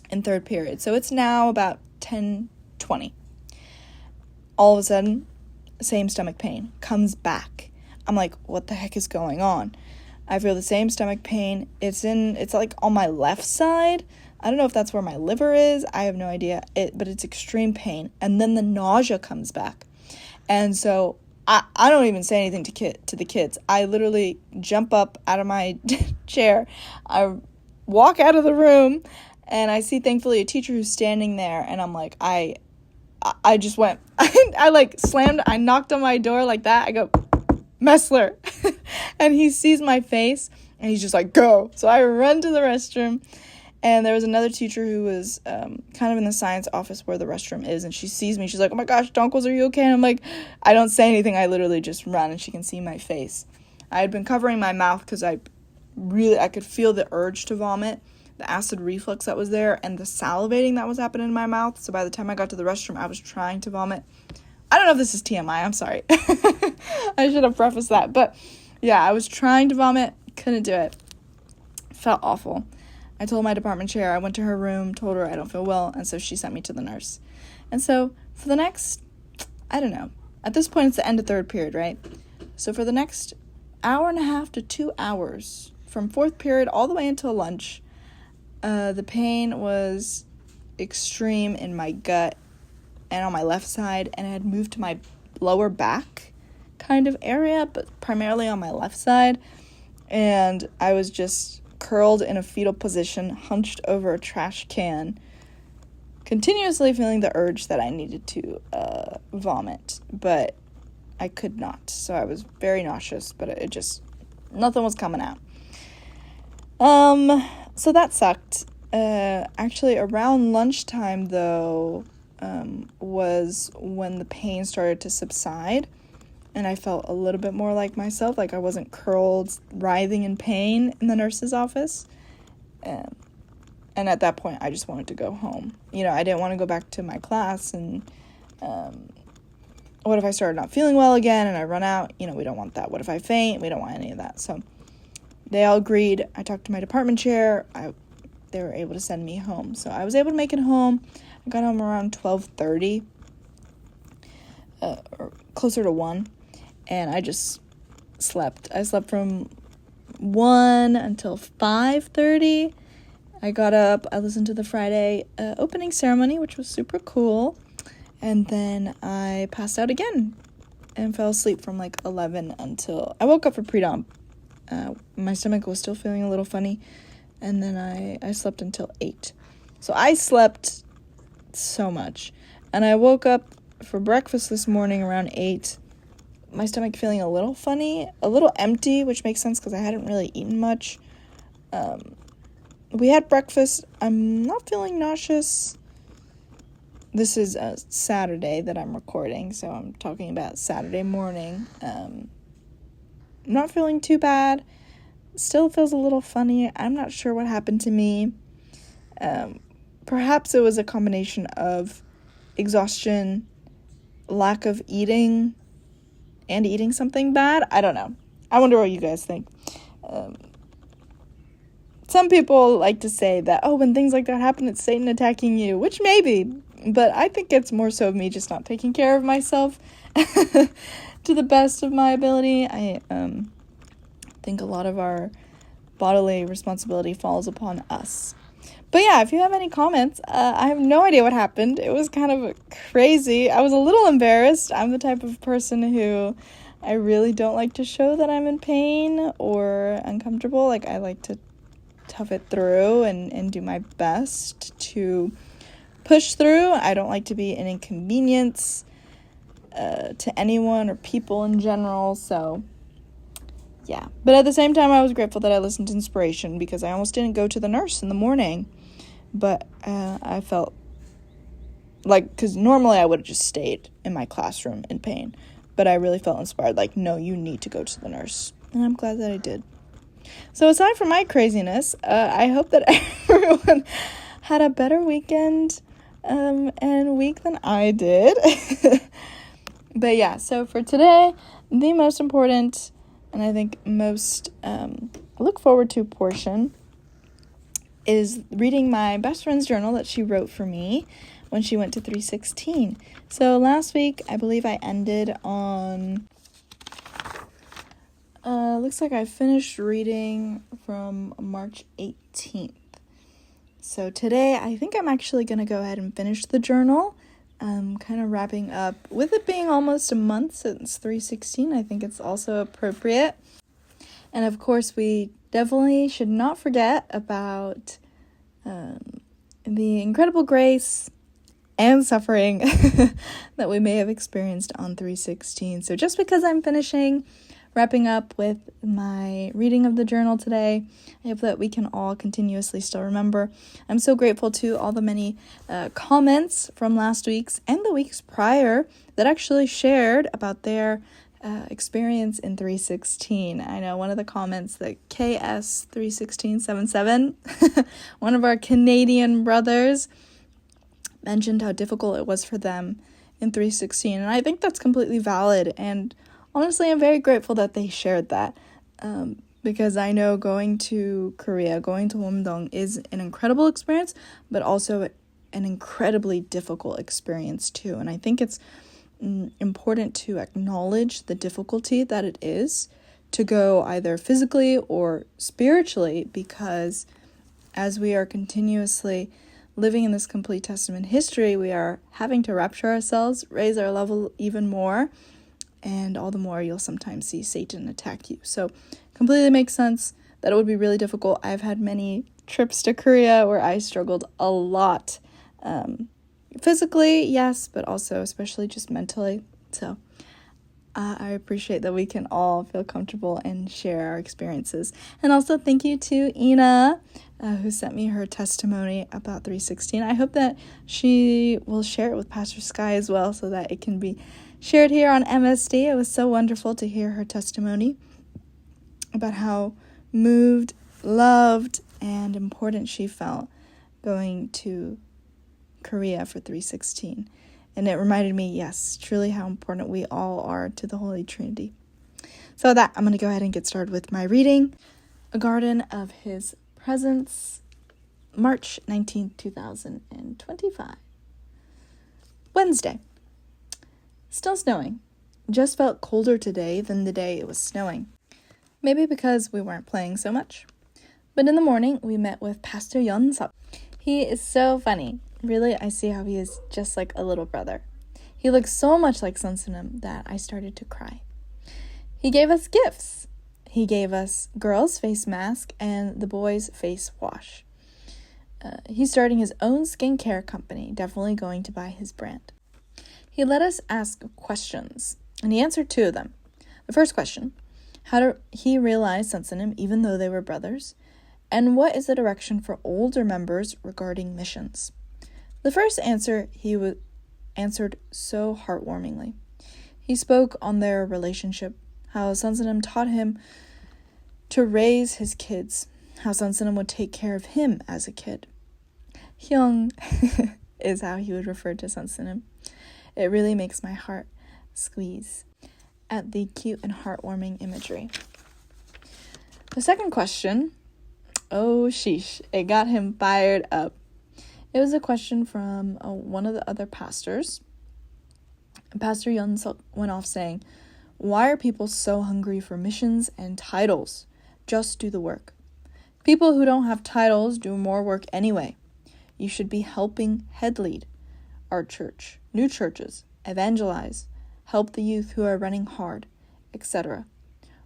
in third period. So it's now about 10:20. All of a sudden, same stomach pain comes back. I'm like, what the heck is going on? I feel the same stomach pain. It's on my left side. I don't know if that's where my liver is. I have no idea. But it's extreme pain. And then the nausea comes back. And so I don't even say anything to the kids. I literally jump up out of my chair. I walk out of the room, and I see, thankfully, a teacher who's standing there. And I'm like, I just went, I slammed, I knocked on my door like that. I go, Messler. And he sees my face, and he's just like, go. So I run to the restroom, and there was another teacher who was kind of in the science office where the restroom is, and she sees me. She's like, oh my gosh, Donkles, are you okay? And I'm like, I don't say anything. I literally just run, and she can see my face. I had been covering my mouth because I could feel the urge to vomit, the acid reflux that was there, and the salivating that was happening in my mouth. So by the time I got to the restroom, I was trying to vomit. I don't know if this is TMI, I'm sorry. I should have prefaced that. But yeah, I was trying to vomit, couldn't do it. Felt awful. I told my department chair, I went to her room, told her I don't feel well, and so she sent me to the nurse. And so for the next, I don't know, at this point it's the end of third period, right? So for the next hour and a half to 2 hours, from fourth period all the way until lunch, the pain was extreme in my gut and on my left side, and it had moved to my lower back kind of area, but primarily on my left side. And I was just curled in a fetal position, hunched over a trash can, continuously feeling the urge that I needed to vomit, but I could not. So I was very nauseous, but it just, nothing was coming out. So that sucked. Actually, around lunchtime, though, was when the pain started to subside, and I felt a little bit more like myself, like I wasn't curled, writhing in pain in the nurse's office. And at that point, I just wanted to go home. I didn't want to go back to my class, and what if I started not feeling well again and I run out? We don't want that. What if I faint? We don't want any of that. So they all agreed. I talked to my department chair. They were able to send me home. So I was able to make it home. I got home around 12:30, or closer to 1, and I just slept. I slept from 1 until 5:30. I got up, I listened to the Friday opening ceremony, which was super cool, and then I passed out again and fell asleep from like 11 until I woke up for pre-dawn. My stomach was still feeling a little funny, and then I slept until 8. So I slept so much, and I woke up for breakfast this morning around 8. My stomach feeling a little funny, a little empty, which makes sense because I hadn't really eaten much. We had breakfast. I'm not feeling nauseous. This is a Saturday that I'm recording, so I'm talking about Saturday morning. I'm not feeling too bad. Still feels a little funny. I'm not sure what happened to me. Perhaps it was a combination of exhaustion, lack of eating, and eating something bad. I don't know. I wonder what you guys think. Some people like to say that, when things like that happen, it's Satan attacking you, which maybe, but I think it's more so me just not taking care of myself to the best of my ability. I think a lot of our bodily responsibility falls upon us. But yeah, if you have any comments, I have no idea what happened. It was kind of crazy. I was a little embarrassed. I'm the type of person who I really don't like to show that I'm in pain or uncomfortable. Like, I like to tough it through and do my best to push through. I don't like to be an inconvenience to anyone or people in general, so yeah. But at the same time, I was grateful that I listened to inspiration, because I almost didn't go to the nurse in the morning, but I felt like, because normally I would have just stayed in my classroom in pain, but I really felt inspired, like, no, you need to go to the nurse, and I'm glad that I did. So aside from my craziness, I hope that everyone had a better weekend and week than I did. But yeah, so for today, the most important and I think most look forward to portion is reading my best friend's journal that she wrote for me when she went to 316. So last week, I believe I ended on... looks like I finished reading from March 18th. So today, I think I'm actually going to go ahead and finish the journal. Kind of wrapping up. With it being almost a month since 316, I think it's also appropriate. And of course, we definitely should not forget about the incredible grace and suffering that we may have experienced on 316. So just because I'm wrapping up with my reading of the journal today, I hope that we can all continuously still remember. I'm so grateful to all the many comments from last week's and the weeks prior that actually shared about their experience in 316. I know one of the comments that KS31677, one of our Canadian brothers, mentioned how difficult it was for them in 316, and I think that's completely valid, and honestly I'm very grateful that they shared that, because I know going to Korea, going to Womdong is an incredible experience, but also an incredibly difficult experience too, and I think it's important to acknowledge the difficulty that it is to go either physically or spiritually, because as we are continuously living in this complete testament history, we are having to rapture ourselves, raise our level even more, and all the more you'll sometimes see Satan attack you. So completely makes sense that it would be really difficult. I've had many trips to Korea where I struggled a lot. Physically, yes, but also especially just mentally. So I appreciate that we can all feel comfortable and share our experiences. And also thank you to Ina, who sent me her testimony about 316. I hope that she will share it with Pastor Sky as well, so that it can be shared here on MSD. It was so wonderful to hear her testimony about how moved, loved, and important she felt going to Korea for 316. And it reminded me, yes, truly how important we all are to the Holy Trinity. So with that, I'm going to go ahead and get started with my reading. A Garden of His Presence, March 19th, 2025. Wednesday. Still snowing. Just felt colder today than the day it was snowing. Maybe because we weren't playing so much. But in the morning, we met with Pastor Yeon-suk. He is so funny. Really, I see how he is just like a little brother. He looks so much like Sunsunim that I started to cry. He gave us gifts. He gave us girls' face mask and the boys' face wash. He's starting his own skincare company, definitely going to buy his brand. He let us ask questions, and he answered 2 of them. The first question, how did he realize Sunsunim even though they were brothers? And what is the direction for older members regarding missions? The first answer he answered so heartwarmingly. He spoke on their relationship, how Sunsunim taught him to raise his kids, how Sunsunim would take care of him as a kid. Hyung is how he would refer to Sunsunim. It really makes my heart squeeze at the cute and heartwarming imagery. The second question, oh sheesh, it got him fired up. It was a question from one of the other pastors. Pastor Yeon-suk went off saying, why are people so hungry for missions and titles? Just do the work. People who don't have titles do more work anyway. You should be helping head lead our church, new churches, evangelize, help the youth who are running hard, etc.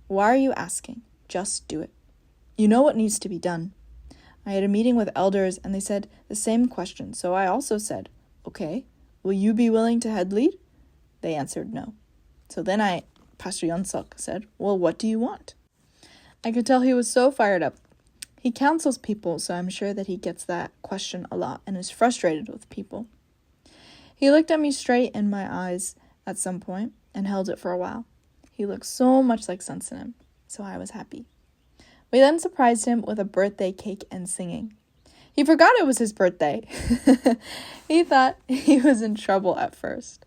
Why are you asking? Just do it. You know what needs to be done. I had a meeting with elders and they said the same question, so I also said, okay, will you be willing to head lead? They answered no. So then Pastor Yeon-suk said, well, what do you want? I could tell he was so fired up. He counsels people, so I'm sure that he gets that question a lot and is frustrated with people. He looked at me straight in my eyes at some point and held it for a while. He looked so much like Sunsunim, so I was happy. We then surprised him with a birthday cake and singing. He forgot it was his birthday. He thought he was in trouble at first.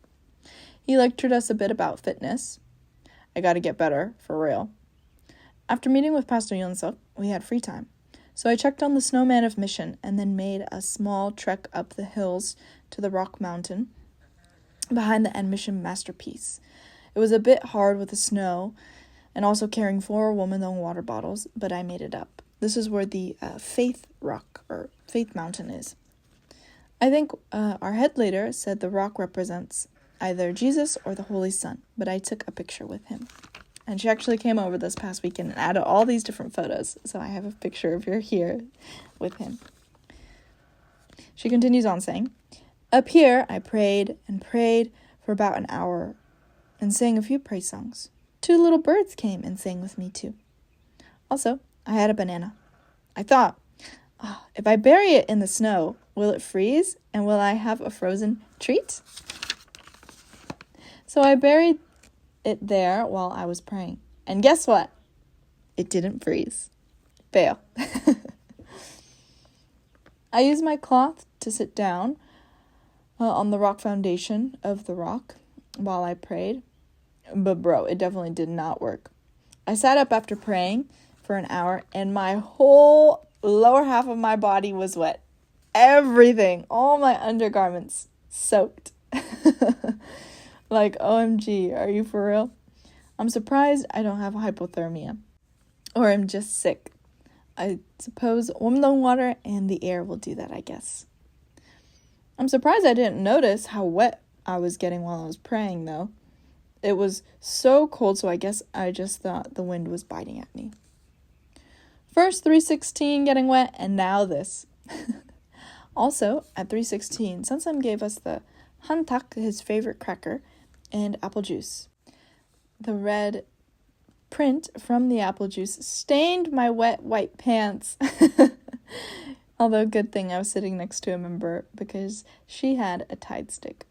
He lectured us a bit about fitness. I gotta get better, for real. After meeting with Pastor Yeon-suk, we had free time. So I checked on the snowman of mission and then made a small trek up the hills to the rock mountain behind the end mission masterpiece. It was a bit hard with the snow and also carrying 4 Womandong water bottles, but I made it up. This is where the Faith Rock, or Faith Mountain is. I think our head leader said the rock represents either Jesus or the Holy Son, but I took a picture with him. And she actually came over this past weekend and added all these different photos, so I have a picture of her here with him. She continues on saying, up here, I prayed and prayed for about an hour and sang a few praise songs. 2 little birds came and sang with me too. Also, I had a banana. I thought, if I bury it in the snow, will it freeze and will I have a frozen treat? So I buried it there while I was praying. And guess what? It didn't freeze. Fail. I used my cloth to sit down on the rock foundation of the rock while I prayed. But bro, it definitely did not work. I sat up after praying for an hour and my whole lower half of my body was wet. Everything, all my undergarments soaked. Like, OMG, are you for real? I'm surprised I don't have hypothermia. Or I'm just sick. I suppose womdong water and the air will do that, I guess. I'm surprised I didn't notice how wet I was getting while I was praying, though. It was so cold, so I guess I just thought the wind was biting at me. First 316 getting wet, and now this. Also, at 316, Sansam gave us the hantak, his favorite cracker, and apple juice. The red print from the apple juice stained my wet white pants. Although, good thing I was sitting next to a member because she had a Tide stick.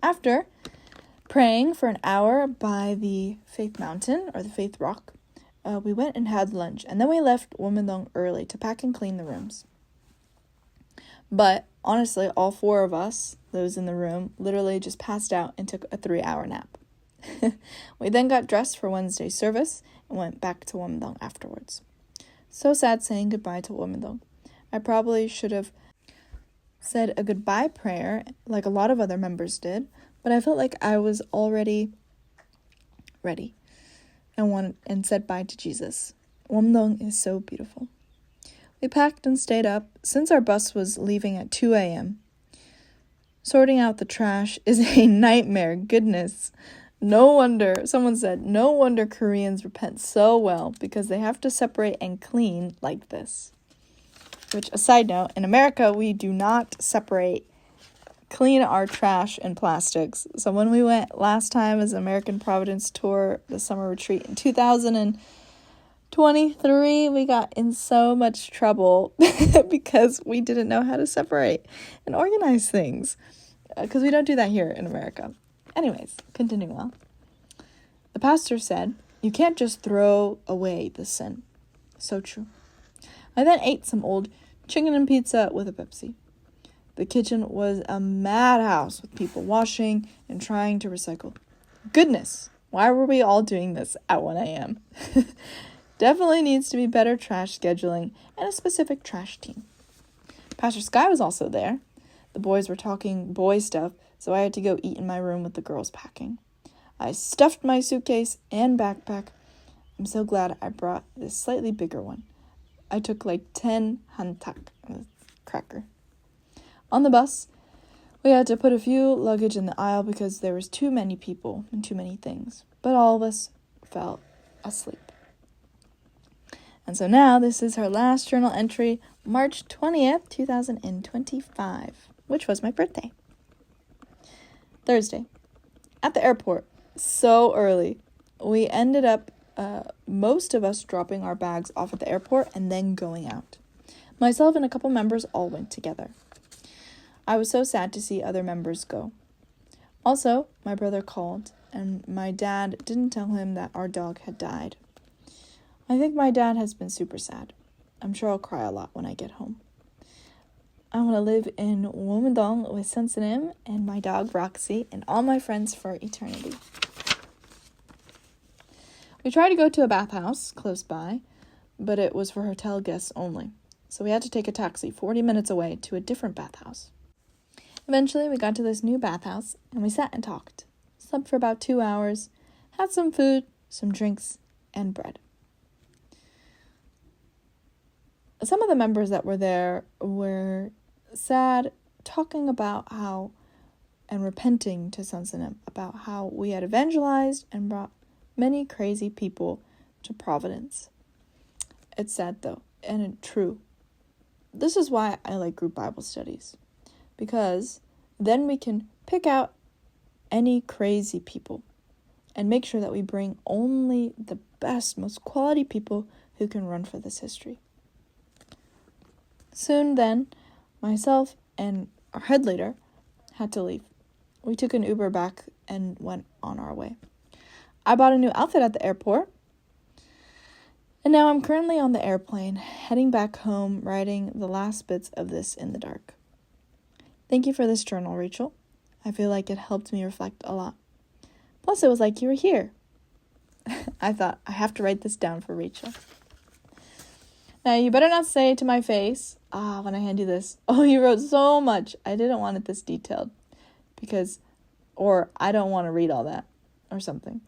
After praying for an hour by the Faith Mountain, or the Faith Rock, we went and had lunch, and then we left Womendong early to pack and clean the rooms. But honestly, all four of us, those in the room, literally just passed out and took a 3-hour nap. We then got dressed for Wednesday's service and went back to Womendong afterwards. So sad saying goodbye to Womendong. I probably should have said a goodbye prayer like a lot of other members did, but I felt like I was already ready and said bye to Jesus. Womendong is so beautiful. We packed and stayed up since our bus was leaving at 2 a.m. Sorting out the trash is a nightmare, goodness. No wonder, someone said, no wonder Koreans repent so well because they have to separate and clean like this. Which, a side note, in America, we do not clean our trash and plastics. So when we went last time as American Providence tour, the summer retreat in 2023, we got in so much trouble because we didn't know how to separate and organize things. Because we don't do that here in America. Anyways, continuing on. The pastor said, you can't just throw away the sin. So true. I then ate some old chicken and pizza with a Pepsi. The kitchen was a madhouse with people washing and trying to recycle. Goodness, why were we all doing this at 1 a.m.? Definitely needs to be better trash scheduling and a specific trash team. Pastor Sky was also there. The boys were talking boy stuff, so I had to go eat in my room with the girls packing. I stuffed my suitcase and backpack. I'm so glad I brought this slightly bigger one. I took like 10 hantak, cracker. On the bus, we had to put a few luggage in the aisle because there was too many people and too many things. But all of us fell asleep. And so now this is her last journal entry, March 20th, 2025, which was my birthday. Thursday, at the airport, so early. We ended up, most of us dropping our bags off at the airport and then going out. Myself and a couple members all went together. I was so sad to see other members go. Also, my brother called, and my dad didn't tell him that our dog had died. I think my dad has been super sad. I'm sure I'll cry a lot when I get home. I want to live in Womendong with Sensinim and my dog Roxy and all my friends for eternity. We tried to go to a bathhouse close by, but it was for hotel guests only. So we had to take a taxi 40 minutes away to a different bathhouse. Eventually, we got to this new bathhouse, and we sat and talked. Slept for about 2 hours, had some food, some drinks, and bread. Some of the members that were there were sad, talking about how, and repenting to Sansanim, about how we had evangelized and brought many crazy people to Providence. It's sad, though, and true. This is why I like group Bible studies. Because then we can pick out any crazy people and make sure that we bring only the best, most quality people who can run for this history. Soon then, myself and our head leader had to leave. We took an Uber back and went on our way. I bought a new outfit at the airport. And now I'm currently on the airplane, heading back home, writing the last bits of this in the dark. Thank you for this journal, Rachel. I feel like it helped me reflect a lot. Plus, it was like you were here. I thought, I have to write this down for Rachel. Now, you better not say to my face, when I hand you this, oh, you wrote so much. I didn't want it this detailed. Or I don't want to read all that, or something.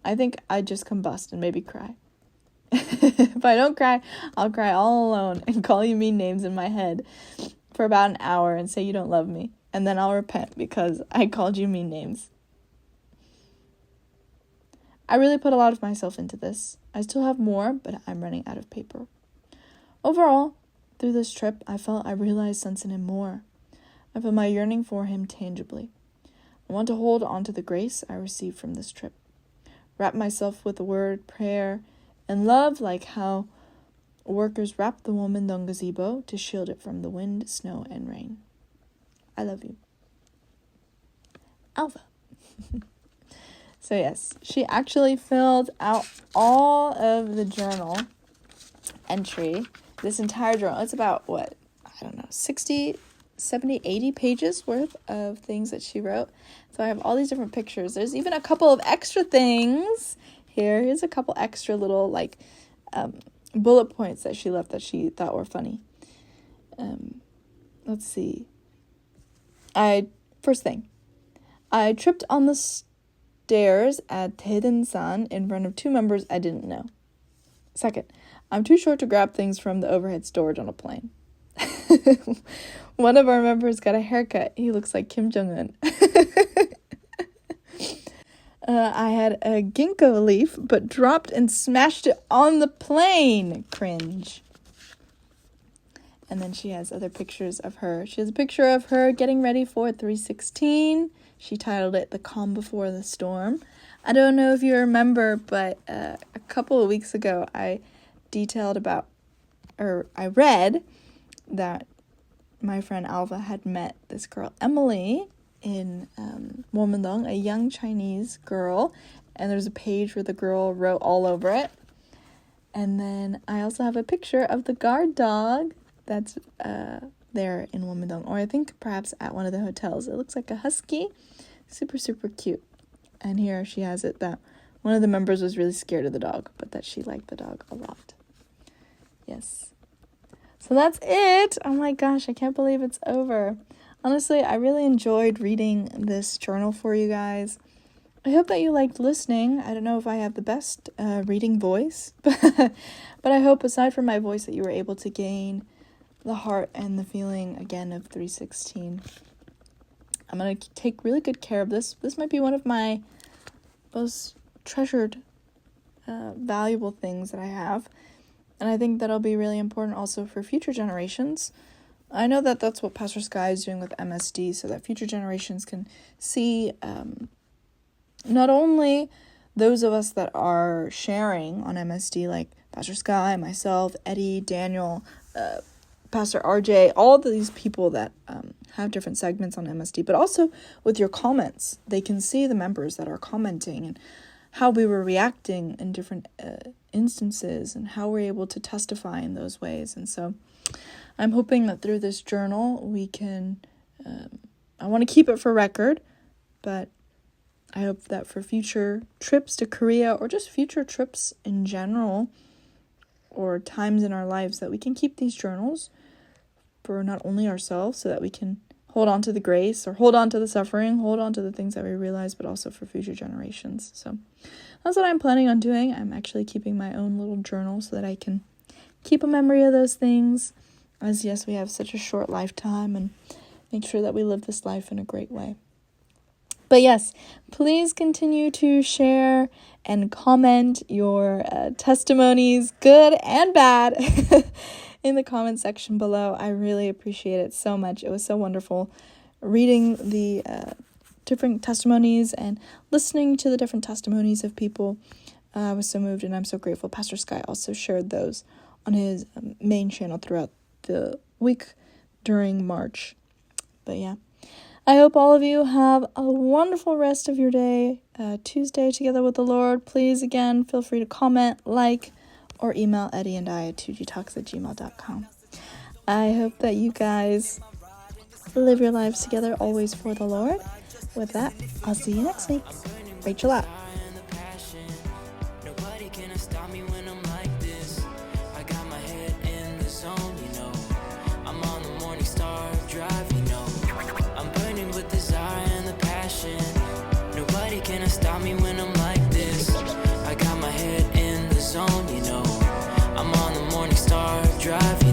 I think I'd just combust and maybe cry. If I don't cry, I'll cry all alone and call you mean names in my head for about an hour and say you don't love me. And then I'll repent because I called you mean names. I really put a lot of myself into this. I still have more, but I'm running out of paper. Overall, through this trip, I felt I realized sense in him more. I feel my yearning for him tangibly. I want to hold on to the grace I received from this trip. Wrap myself with the word, prayer, and love like how workers wrap the Womandong gazebo to shield it from the wind, snow, and rain. I love you. Alva. So yes, she actually filled out all of the journal entry. This entire journal. It's about, 60, 70, 80 pages worth of things that she wrote. So I have all these different pictures. There's even a couple of extra things here. Here's a couple extra little, bullet points that she left that she thought were funny. Let's see. First thing. I tripped on the stairs at Taedan-san in front of 2 members I didn't know. Second, I'm too short to grab things from the overhead storage on a plane. One of our members got a haircut. He looks like Kim Jong-un. I had a ginkgo leaf, but dropped and smashed it on the plane. Cringe. And then she has other pictures of her. She has a picture of her getting ready for 316. She titled it The Calm Before the Storm. I don't know if you remember, but a couple of weeks ago, I read that my friend Alva had met this girl, Emily, in Womandong, a young Chinese girl. And there's a page where the girl wrote all over it. And then I also have a picture of the guard dog that's there in Womandong, or I think perhaps at one of the hotels. It looks like a husky. Super, super cute. And here she has it that one of the members was really scared of the dog, but that she liked the dog a lot. Yes. So that's it. Oh my gosh, I can't believe it's over. Honestly, I really enjoyed reading this journal for you guys. I hope that you liked listening. I don't know if I have the best reading voice, but I hope aside from my voice that you were able to gain the heart and the feeling again of 316. I'm going to take really good care of this. This might be one of my most treasured, valuable things that I have. And I think that'll be really important also for future generations. I know that that's what Pastor Sky is doing with MSD, so that future generations can see not only those of us that are sharing on MSD, like Pastor Sky, myself, Eddie, Daniel, Pastor RJ, all these people that have different segments on MSD, but also with your comments. They can see the members that are commenting and how we were reacting in different instances and how we're able to testify in those ways. And so I'm hoping that through this journal we can, I want to keep it for record, but I hope that for future trips to Korea or just future trips in general or times in our lives that we can keep these journals for not only ourselves so that we can hold on to the grace or hold on to the suffering, hold on to the things that we realize, but also for future generations. So that's what I'm planning on doing. I'm actually keeping my own little journal so that I can keep a memory of those things, as yes, we have such a short lifetime, and make sure that we live this life in a great way. But yes, please continue to share and comment your testimonies, good and bad, in the comment section below. I really appreciate it so much. It was so wonderful reading the different testimonies and listening to the different testimonies of people. I was so moved and I'm so grateful. Pastor Sky also shared those on his main channel throughout the week during March. But yeah. I hope all of you have a wonderful rest of your day. Tuesday together with the Lord. Please, again, feel free to comment, like, or email Eddie and I at 2gtalks@gmail.com. I hope that you guys live your lives together always for the Lord. With that, I'll see you next week. Rachel out. Nobody can stop me when I'm like this. I got my head in the zone, you know. I'm on the morning star drive, you know. I'm burning with desire and the passion. Nobody can stop me when I'm like this. I got my head in the zone, you know. I'm on the morning star drive,